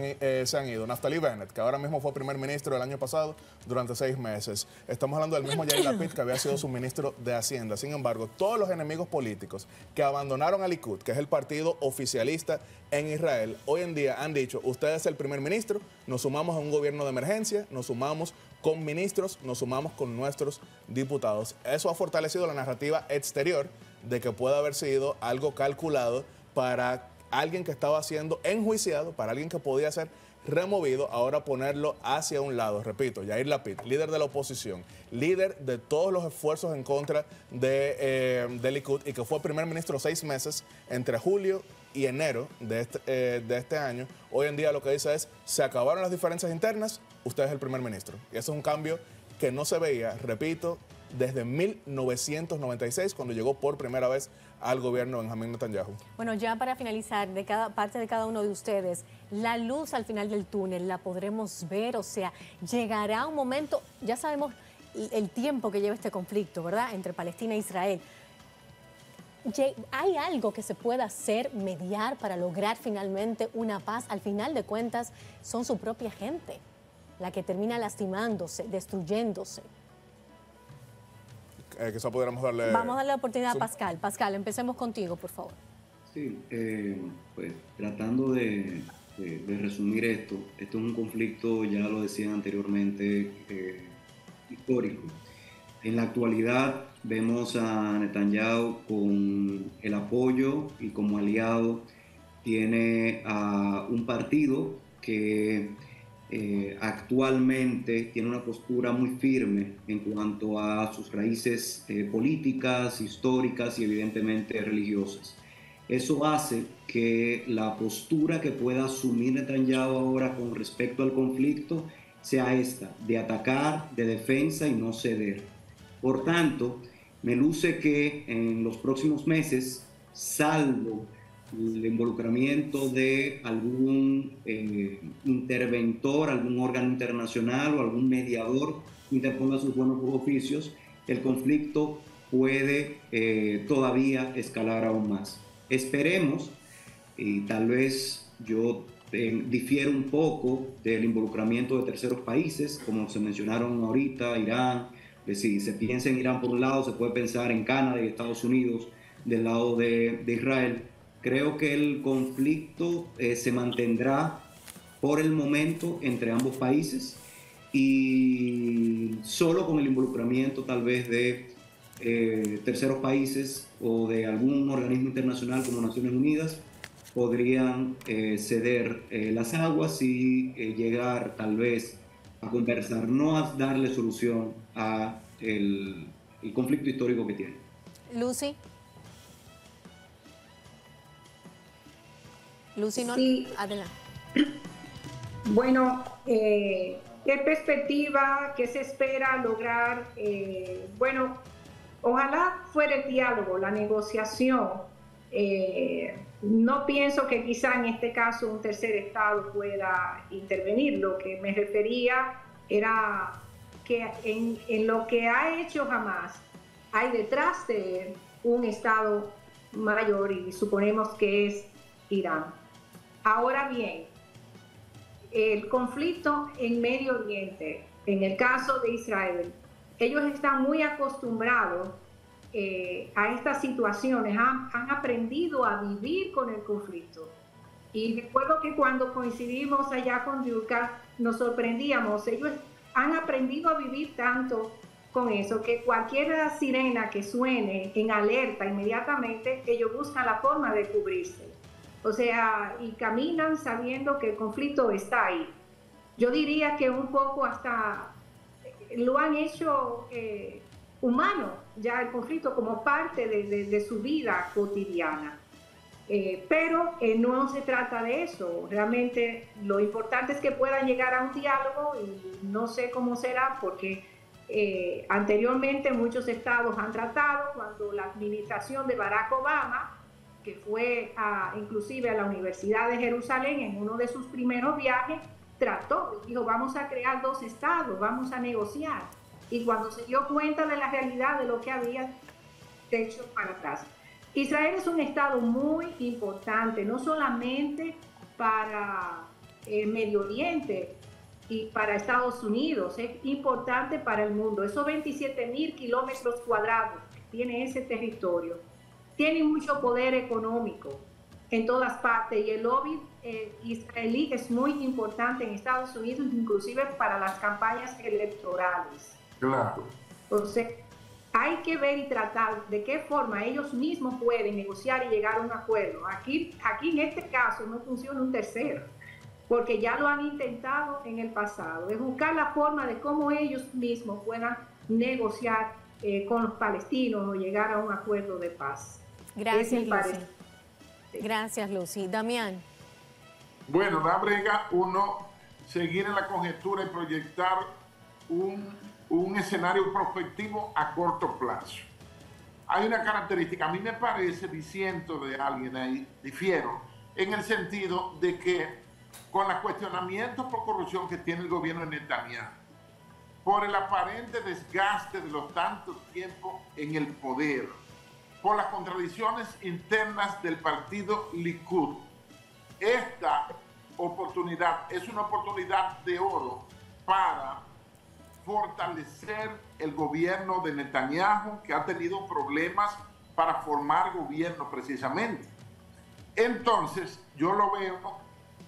han ido. Naftali Bennett, que ahora mismo fue primer ministro el año pasado durante 6 meses. Estamos hablando del mismo Yair Lapid, que había sido su ministro de Hacienda. Sin embargo, todos los enemigos políticos que abandonaron al Likud, que es el partido oficialista en Israel, hoy en día han dicho, usted es el primer ministro, nos sumamos a un gobierno de emergencia, nos sumamos con ministros, nos sumamos con nuestros diputados. Eso ha fortalecido la narrativa exterior de que puede haber sido algo calculado para alguien que estaba siendo enjuiciado, para alguien que podía ser removido, ahora ponerlo hacia un lado. Repito, Yair Lapid, líder de la oposición, líder de todos los esfuerzos en contra de Likud y que fue primer ministro 6 meses entre julio y enero de este año. Hoy en día lo que dice es, se acabaron las diferencias internas, usted es el primer ministro. Y eso es un cambio que no se veía, repito, desde 1996, cuando llegó por primera vez al gobierno Benjamín Netanyahu. Bueno, ya para finalizar, de cada parte de cada uno de ustedes, la luz al final del túnel, ¿la podremos ver? O sea, llegará un momento, ya sabemos el tiempo que lleva este conflicto, ¿verdad?, entre Palestina e Israel. ¿Hay algo que se pueda hacer, mediar, para lograr finalmente una paz? Al final de cuentas, son su propia gente la que termina lastimándose, destruyéndose. Quizá pudiéramos darle... Vamos a darle la oportunidad a Pascal. Pascal, empecemos contigo, por favor. Sí, pues tratando de resumir esto es un conflicto, ya lo decía anteriormente, histórico. En la actualidad vemos a Netanyahu con el apoyo y como aliado tiene a un partido que actualmente tiene una postura muy firme en cuanto a sus raíces políticas, históricas y evidentemente religiosas. Eso hace que la postura que pueda asumir Netanyahu ahora con respecto al conflicto sea esta, de atacar, de defensa y no ceder. Por tanto, me luce que en los próximos meses, salvo el involucramiento de algún interventor, algún órgano internacional o algún mediador que interponga sus buenos oficios, el conflicto puede todavía escalar aún más. Esperemos, y tal vez yo difiero un poco del involucramiento de terceros países, como se mencionaron ahorita, Irán. Si se piensa en Irán por un lado, se puede pensar en Canadá y Estados Unidos del lado de Israel. Creo que el conflicto se mantendrá por el momento entre ambos países y solo con el involucramiento tal vez de terceros países o de algún organismo internacional como Naciones Unidas podrían ceder las aguas y llegar tal vez a conversar, no a darle solución a el conflicto histórico que tiene. Lucy. Lucy, no, sí. Adelante. Bueno, ¿qué perspectiva, qué se espera lograr? Bueno, ojalá fuera el diálogo, la negociación. No pienso que quizá en este caso un tercer estado pueda intervenir. Lo que me refería era que en lo que ha hecho Hamás hay detrás de él un estado mayor y suponemos que es Irán. Ahora bien, el conflicto en Medio Oriente, en el caso de Israel, ellos están muy acostumbrados a estas situaciones, han aprendido a vivir con el conflicto. Y recuerdo que cuando coincidimos allá con Yulka, nos sorprendíamos, ellos han aprendido a vivir tanto con eso, que cualquier sirena que suene en alerta inmediatamente, ellos buscan la forma de cubrirse. O sea, y caminan sabiendo que el conflicto está ahí. Yo diría que un poco hasta lo han hecho humano, ya el conflicto como parte de su vida cotidiana. Pero no se trata de eso. Realmente lo importante es que puedan llegar a un diálogo y no sé cómo será porque anteriormente muchos estados han tratado, cuando la administración de Barack Obama, que fue inclusive a la Universidad de Jerusalén en uno de sus primeros viajes, trató, dijo vamos a crear 2 estados, vamos a negociar. Y cuando se dio cuenta de la realidad de lo que había hecho para atrás. Israel es un estado muy importante, no solamente para el Medio Oriente y para Estados Unidos, es importante para el mundo. Esos 27.000 kilómetros cuadrados que tiene ese territorio, tiene mucho poder económico en todas partes y el lobby israelí es muy importante en Estados Unidos, inclusive para las campañas electorales. Claro. Entonces, hay que ver y tratar de qué forma ellos mismos pueden negociar y llegar a un acuerdo. Aquí en este caso no funciona un tercero, porque ya lo han intentado en el pasado. Es buscar la forma de cómo ellos mismos puedan negociar con los palestinos o llegar a un acuerdo de paz. Gracias, Lucy. Gracias, Lucy. Damián. Bueno, da brega uno seguir en la conjetura y proyectar un escenario prospectivo a corto plazo. Hay una característica, a mí me parece, diciendo de alguien ahí, difiero, en el sentido de que con los cuestionamientos por corrupción que tiene el gobierno de Netanyahu, por el aparente desgaste de los tantos tiempos en el poder, por las contradicciones internas del partido Likud, esta oportunidad es una oportunidad de oro para fortalecer el gobierno de Netanyahu, que ha tenido problemas para formar gobierno precisamente. Entonces, yo lo veo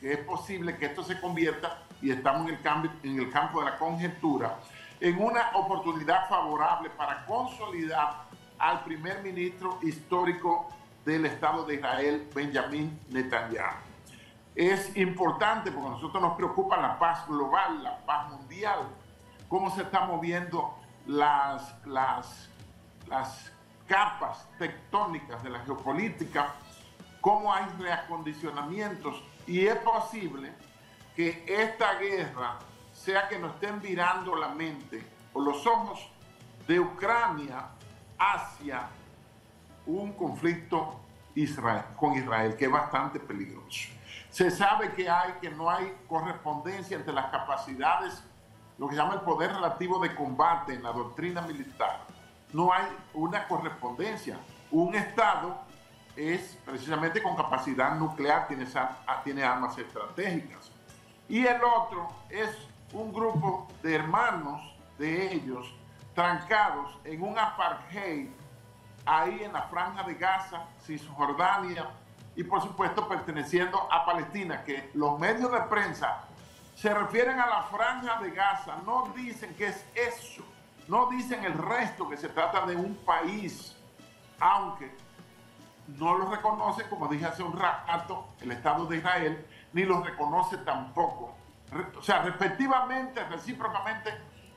que es posible que esto se convierta, y estamos en el campo de la conjetura, en una oportunidad favorable para consolidar al primer ministro histórico del Estado de Israel, Benjamín Netanyahu. Es importante porque a nosotros nos preocupa la paz global, la paz mundial, cómo se están moviendo las capas tectónicas de la geopolítica, cómo hay reacondicionamientos, y es posible que esta guerra sea que nos estén virando la mente o los ojos de Ucrania hacia un conflicto con Israel, que es bastante peligroso. Se sabe que no hay correspondencia entre las capacidades, lo que se llama el poder relativo de combate en la doctrina militar. No hay una correspondencia. Un Estado es precisamente con capacidad nuclear, tiene armas estratégicas. Y el otro es un grupo de hermanos de ellos trancados en un apartheid ahí en la Franja de Gaza, Cisjordania, y por supuesto perteneciendo a Palestina, que los medios de prensa se refieren a la Franja de Gaza, no dicen que es eso, no dicen el resto, que se trata de un país, aunque no lo reconoce, como dije hace un rato, el Estado de Israel, ni lo reconoce tampoco. O sea, respectivamente, recíprocamente,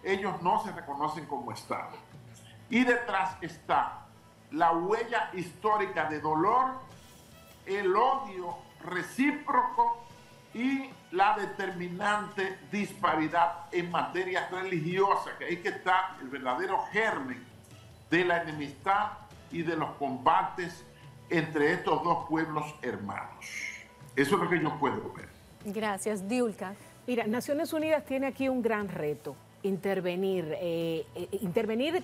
ellos no se reconocen como Estado. Y detrás está la huella histórica de dolor, el odio recíproco y la determinante disparidad en materia religiosa, que ahí que está el verdadero germen de la enemistad y de los combates entre estos dos pueblos hermanos. Eso es lo que yo puedo ver. Gracias, Diulka. Mira, Naciones Unidas tiene aquí un gran reto. Intervenir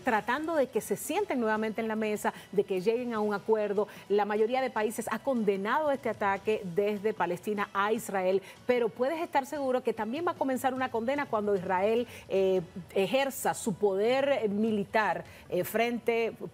tratando de que se sienten nuevamente en la mesa, de que lleguen a un acuerdo. La mayoría de países ha condenado este ataque desde Palestina a Israel, pero puedes estar seguro que también va a comenzar una condena cuando Israel ejerza su poder militar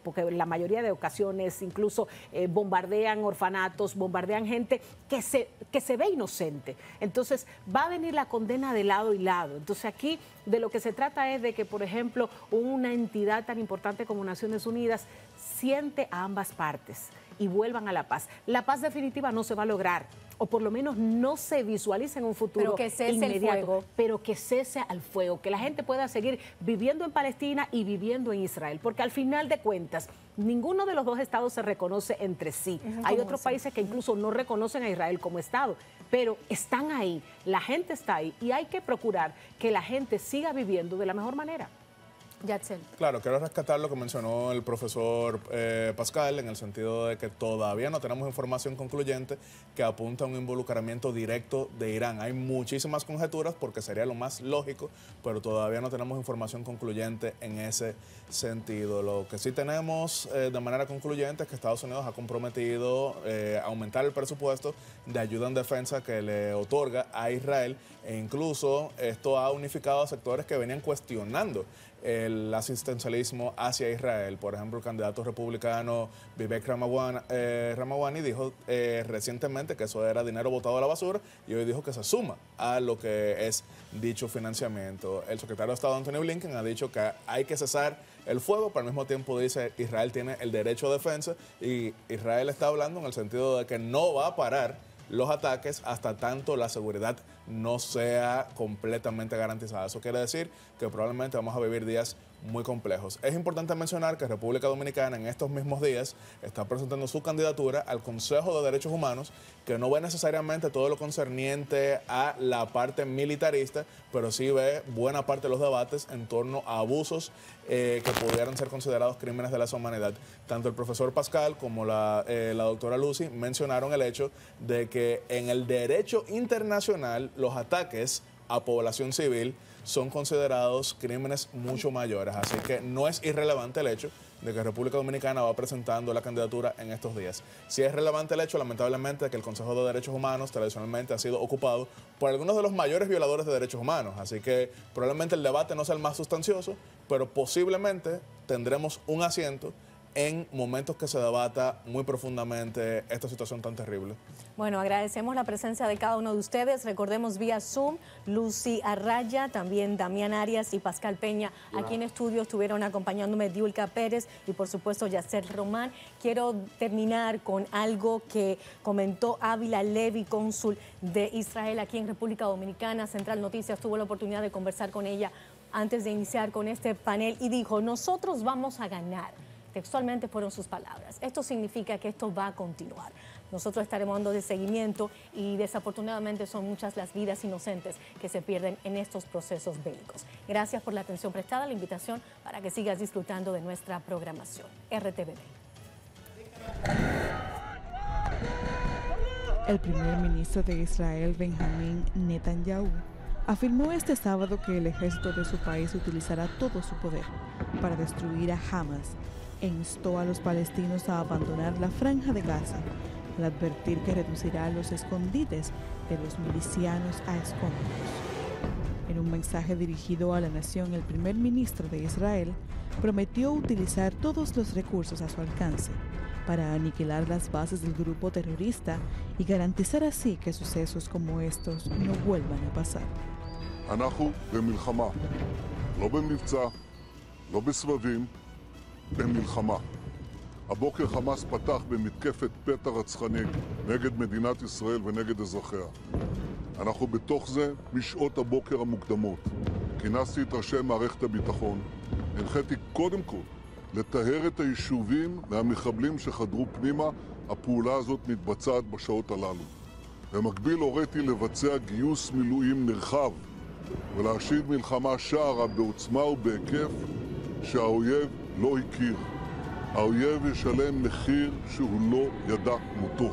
porque la mayoría de ocasiones incluso bombardean orfanatos, bombardean gente que se ve inocente. Entonces va a venir la condena de lado y lado. Entonces aquí de lo que se trata es de que, por ejemplo, una entidad tan importante como Naciones Unidas siente a ambas partes y vuelvan a la paz. La paz definitiva no se va a lograr, o por lo menos no se visualiza en un futuro pero que cese inmediato, el fuego. pero que cese al fuego, que la gente pueda seguir viviendo en Palestina y viviendo en Israel, porque al final de cuentas ninguno de los dos estados se reconoce entre sí. Hay otros países que incluso no reconocen a Israel como estado, pero están ahí, la gente está ahí y hay que procurar que la gente siga viviendo de la mejor manera. Yatzel. Claro, quiero rescatar lo que mencionó el profesor Pascal, en el sentido de que todavía no tenemos información concluyente que apunta a un involucramiento directo de Irán. Hay muchísimas conjeturas porque sería lo más lógico, pero todavía no tenemos información concluyente en ese sentido. Lo que sí tenemos de manera concluyente es que Estados Unidos ha comprometido aumentar el presupuesto de ayuda en defensa que le otorga a Israel, e incluso esto ha unificado a sectores que venían cuestionando el asistencialismo hacia Israel. Por ejemplo, el candidato republicano Vivek Ramaswamy dijo recientemente que eso era dinero botado a la basura, y hoy dijo que se suma a lo que es dicho financiamiento. El secretario de Estado Anthony Blinken ha dicho que hay que cesar el fuego, pero al mismo tiempo dice Israel tiene el derecho a defensa, y Israel está hablando en el sentido de que no va a parar los ataques hasta tanto la seguridad no sea completamente garantizada. Eso quiere decir que probablemente vamos a vivir días muy complejos. Es importante mencionar que República Dominicana en estos mismos días está presentando su candidatura al Consejo de Derechos Humanos, que no ve necesariamente todo lo concerniente a la parte militarista, pero sí ve buena parte de los debates en torno a abusos que pudieran ser considerados crímenes de lesa humanidad. Tanto el profesor Pascal como la doctora Lucy mencionaron el hecho de que en el derecho internacional los ataques a población civil son considerados crímenes mucho mayores. Así que no es irrelevante el hecho de que República Dominicana va presentando la candidatura en estos días. Sí es relevante el hecho, lamentablemente, de que el Consejo de Derechos Humanos tradicionalmente ha sido ocupado por algunos de los mayores violadores de derechos humanos. Así que probablemente el debate no sea el más sustancioso, pero posiblemente tendremos un asiento en momentos que se debata muy profundamente esta situación tan terrible. Bueno, agradecemos la presencia de cada uno de ustedes. Recordemos vía Zoom, Lucy Arraya, también Damián Arias y Pascal Peña. Aquí en estudio estuvieron acompañándome Diulka Pérez y por supuesto Yasser Román. Quiero terminar con algo que comentó Ávila Levy, cónsul de Israel aquí en República Dominicana. Central Noticias tuvo la oportunidad de conversar con ella antes de iniciar con este panel y dijo: nosotros vamos a ganar. Textualmente fueron sus palabras. Esto significa que esto va a continuar. Nosotros estaremos dando de seguimiento y desafortunadamente son muchas las vidas inocentes que se pierden en estos procesos bélicos. Gracias por la atención prestada, la invitación para que sigas disfrutando de nuestra programación. RTVD. El primer ministro de Israel, Benjamín Netanyahu, afirmó este sábado que el ejército de su país utilizará todo su poder para destruir a Hamas e instó a los palestinos a abandonar la franja de Gaza, al advertir que reducirá los escondites de los milicianos a escombros. En un mensaje dirigido a la nación, el primer ministro de Israel prometió utilizar todos los recursos a su alcance para aniquilar las bases del grupo terrorista y garantizar así que sucesos como estos no vuelvan a pasar. אנחנו במלחמה, לא במבצע, לא בסבבים, במלחמה. הבוקר חמאס פתח במתקפת פתע רצחנית נגד מדינת ישראל ונגד אזרחיה. אנחנו בתוך זה משעות הבוקר המוקדמות. כינסתי את ראשי מערכת הביטחון, הנחיתי קודם כל לטהר את היישובים מהמחבלים שחדרו פנימה. הפעולה הזאת מתבצעת בשעות הללו. במקביל הוריתי לבצע גיוס מילואים נרחב ולהשיב מלחמה שערה בעוצמה ובהיקף שהאויב לא הכיר. האויב ישלם מחיר שהוא לא ידע כמותו.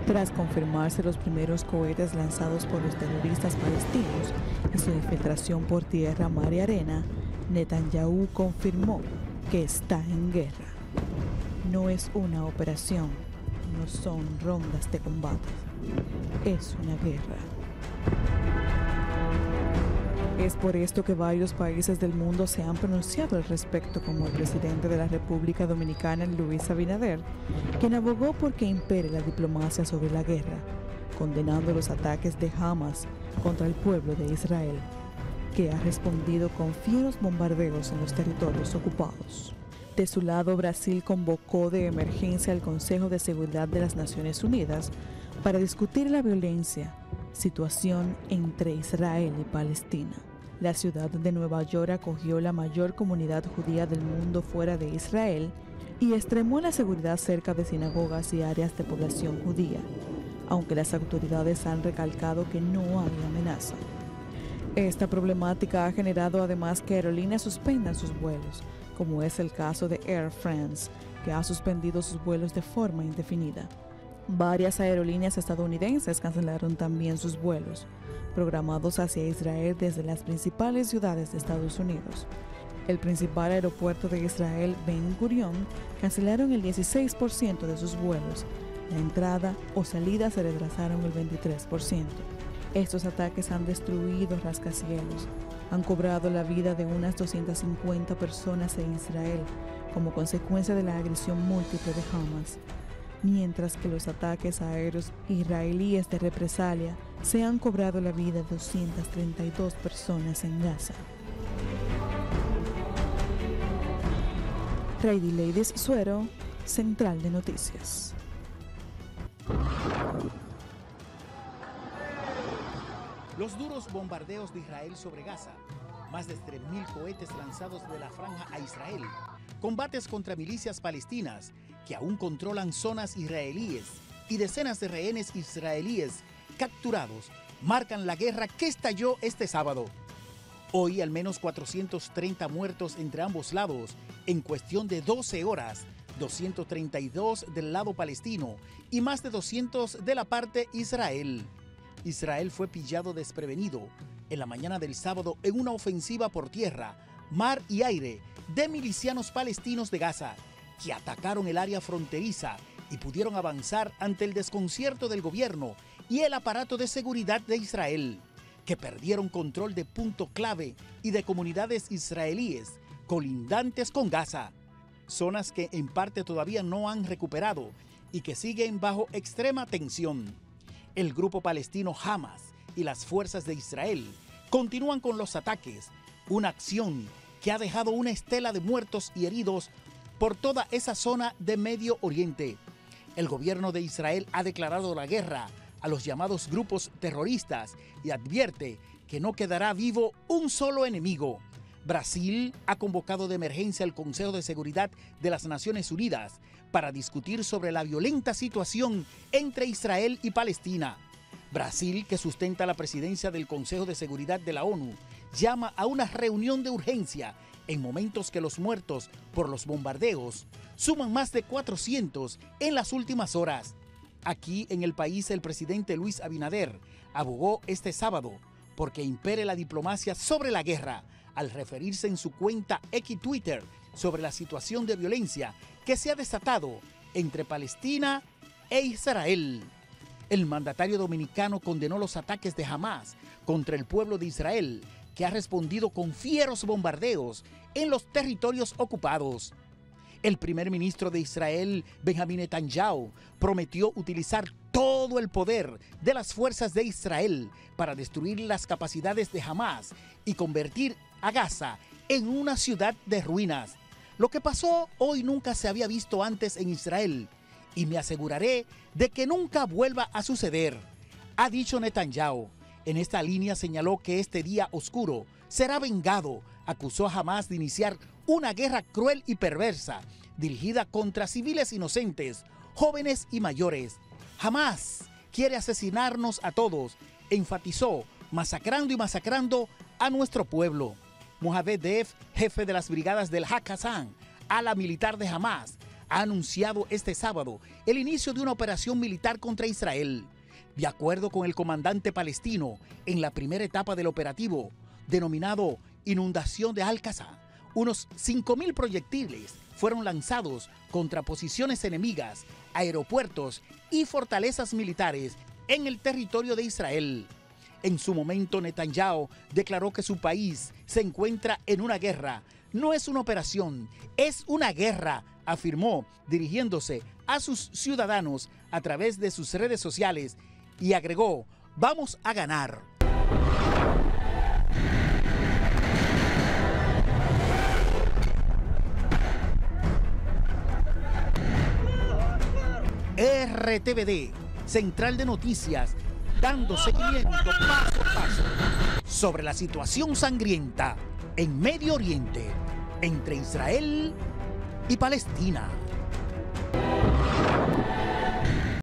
Tras confirmarse los primeros cohetes lanzados por los terroristas palestinos y su infiltración por tierra, mar y arena, Netanyahu confirmó que está en guerra. No es una operación, no son rondas de combate, es una guerra. Es por esto que varios países del mundo se han pronunciado al respecto, como el presidente de la República Dominicana, Luis Abinader, quien abogó por que impere la diplomacia sobre la guerra, condenando los ataques de Hamas contra el pueblo de Israel, que ha respondido con fieros bombardeos en los territorios ocupados. De su lado, Brasil convocó de emergencia al Consejo de Seguridad de las Naciones Unidas para discutir la violencia, situación entre Israel y Palestina. La ciudad de Nueva York acogió la mayor comunidad judía del mundo fuera de Israel y extremó la seguridad cerca de sinagogas y áreas de población judía, aunque las autoridades han recalcado que no hay amenaza. Esta problemática ha generado además que aerolíneas suspendan sus vuelos, como es el caso de Air France, que ha suspendido sus vuelos de forma indefinida. Varias aerolíneas estadounidenses cancelaron también sus vuelos, programados hacia Israel desde las principales ciudades de Estados Unidos. El principal aeropuerto de Israel, Ben Gurion, cancelaron el 16% de sus vuelos. La entrada o salida se retrasaron el 23%. Estos ataques han destruido rascacielos, han cobrado la vida de unas 250 personas en Israel como consecuencia de la agresión múltiple de Hamas, mientras que los ataques aéreos israelíes de represalia se han cobrado la vida de 232 personas en Gaza. Reidy Ladies Suero, Central de Noticias. Los duros bombardeos de Israel sobre Gaza, más de 3.000 cohetes lanzados de la franja a Israel, combates contra milicias palestinas que aún controlan zonas israelíes y decenas de rehenes israelíes capturados marcan la guerra que estalló este sábado. Hoy al menos 430 muertos entre ambos lados en cuestión de 12 horas, 232 del lado palestino y más de 200 de la parte Israel. Israel fue pillado desprevenido en la mañana del sábado en una ofensiva por tierra, mar y aire de milicianos palestinos de Gaza, que atacaron el área fronteriza y pudieron avanzar ante el desconcierto del gobierno y el aparato de seguridad de Israel, que perdieron control de punto clave y de comunidades israelíes colindantes con Gaza, zonas que en parte todavía no han recuperado y que siguen bajo extrema tensión. El grupo palestino Hamas y las fuerzas de Israel continúan con los ataques, una acción que ha dejado una estela de muertos y heridos por toda esa zona de Medio Oriente. El gobierno de Israel ha declarado la guerra a los llamados grupos terroristas y advierte que no quedará vivo un solo enemigo. Brasil ha convocado de emergencia al Consejo de Seguridad de las Naciones Unidas para discutir sobre la violenta situación entre Israel y Palestina. Brasil, que sustenta la presidencia del Consejo de Seguridad de la ONU, llama a una reunión de urgencia en momentos que los muertos por los bombardeos suman más de 400 en las últimas horas. Aquí en el país, el presidente Luis Abinader abogó este sábado porque impere la diplomacia sobre la guerra, al referirse en su cuenta X Twitter sobre la situación de violencia que se ha desatado entre Palestina e Israel. El mandatario dominicano condenó los ataques de Hamás contra el pueblo de Israel, que ha respondido con fieros bombardeos en los territorios ocupados. El primer ministro de Israel, Benjamín Netanyahu, prometió utilizar todo el poder de las fuerzas de Israel para destruir las capacidades de Hamás y convertir a Gaza en una ciudad de ruinas. Lo que pasó hoy nunca se había visto antes en Israel, y me aseguraré de que nunca vuelva a suceder, ha dicho Netanyahu. En esta línea señaló que este día oscuro será vengado. Acusó a Hamás de iniciar una guerra cruel y perversa, dirigida contra civiles inocentes, jóvenes y mayores. Hamás quiere asesinarnos a todos, enfatizó, masacrando y masacrando a nuestro pueblo. Mohamed Deif, jefe de las brigadas del Al-Qassam, ala militar de Hamás, ha anunciado este sábado el inicio de una operación militar contra Israel. De acuerdo con el comandante palestino, en la primera etapa del operativo, denominado Inundación de Al-Qassam, unos 5.000 proyectiles fueron lanzados contra posiciones enemigas, aeropuertos y fortalezas militares en el territorio de Israel. En su momento, Netanyahu declaró que su país se encuentra en una guerra. No es una operación, es una guerra, afirmó, dirigiéndose a sus ciudadanos a través de sus redes sociales, y agregó: vamos a ganar. RTVD, Central de Noticias, dando seguimiento paso a paso sobre la situación sangrienta en Medio Oriente entre Israel y Palestina.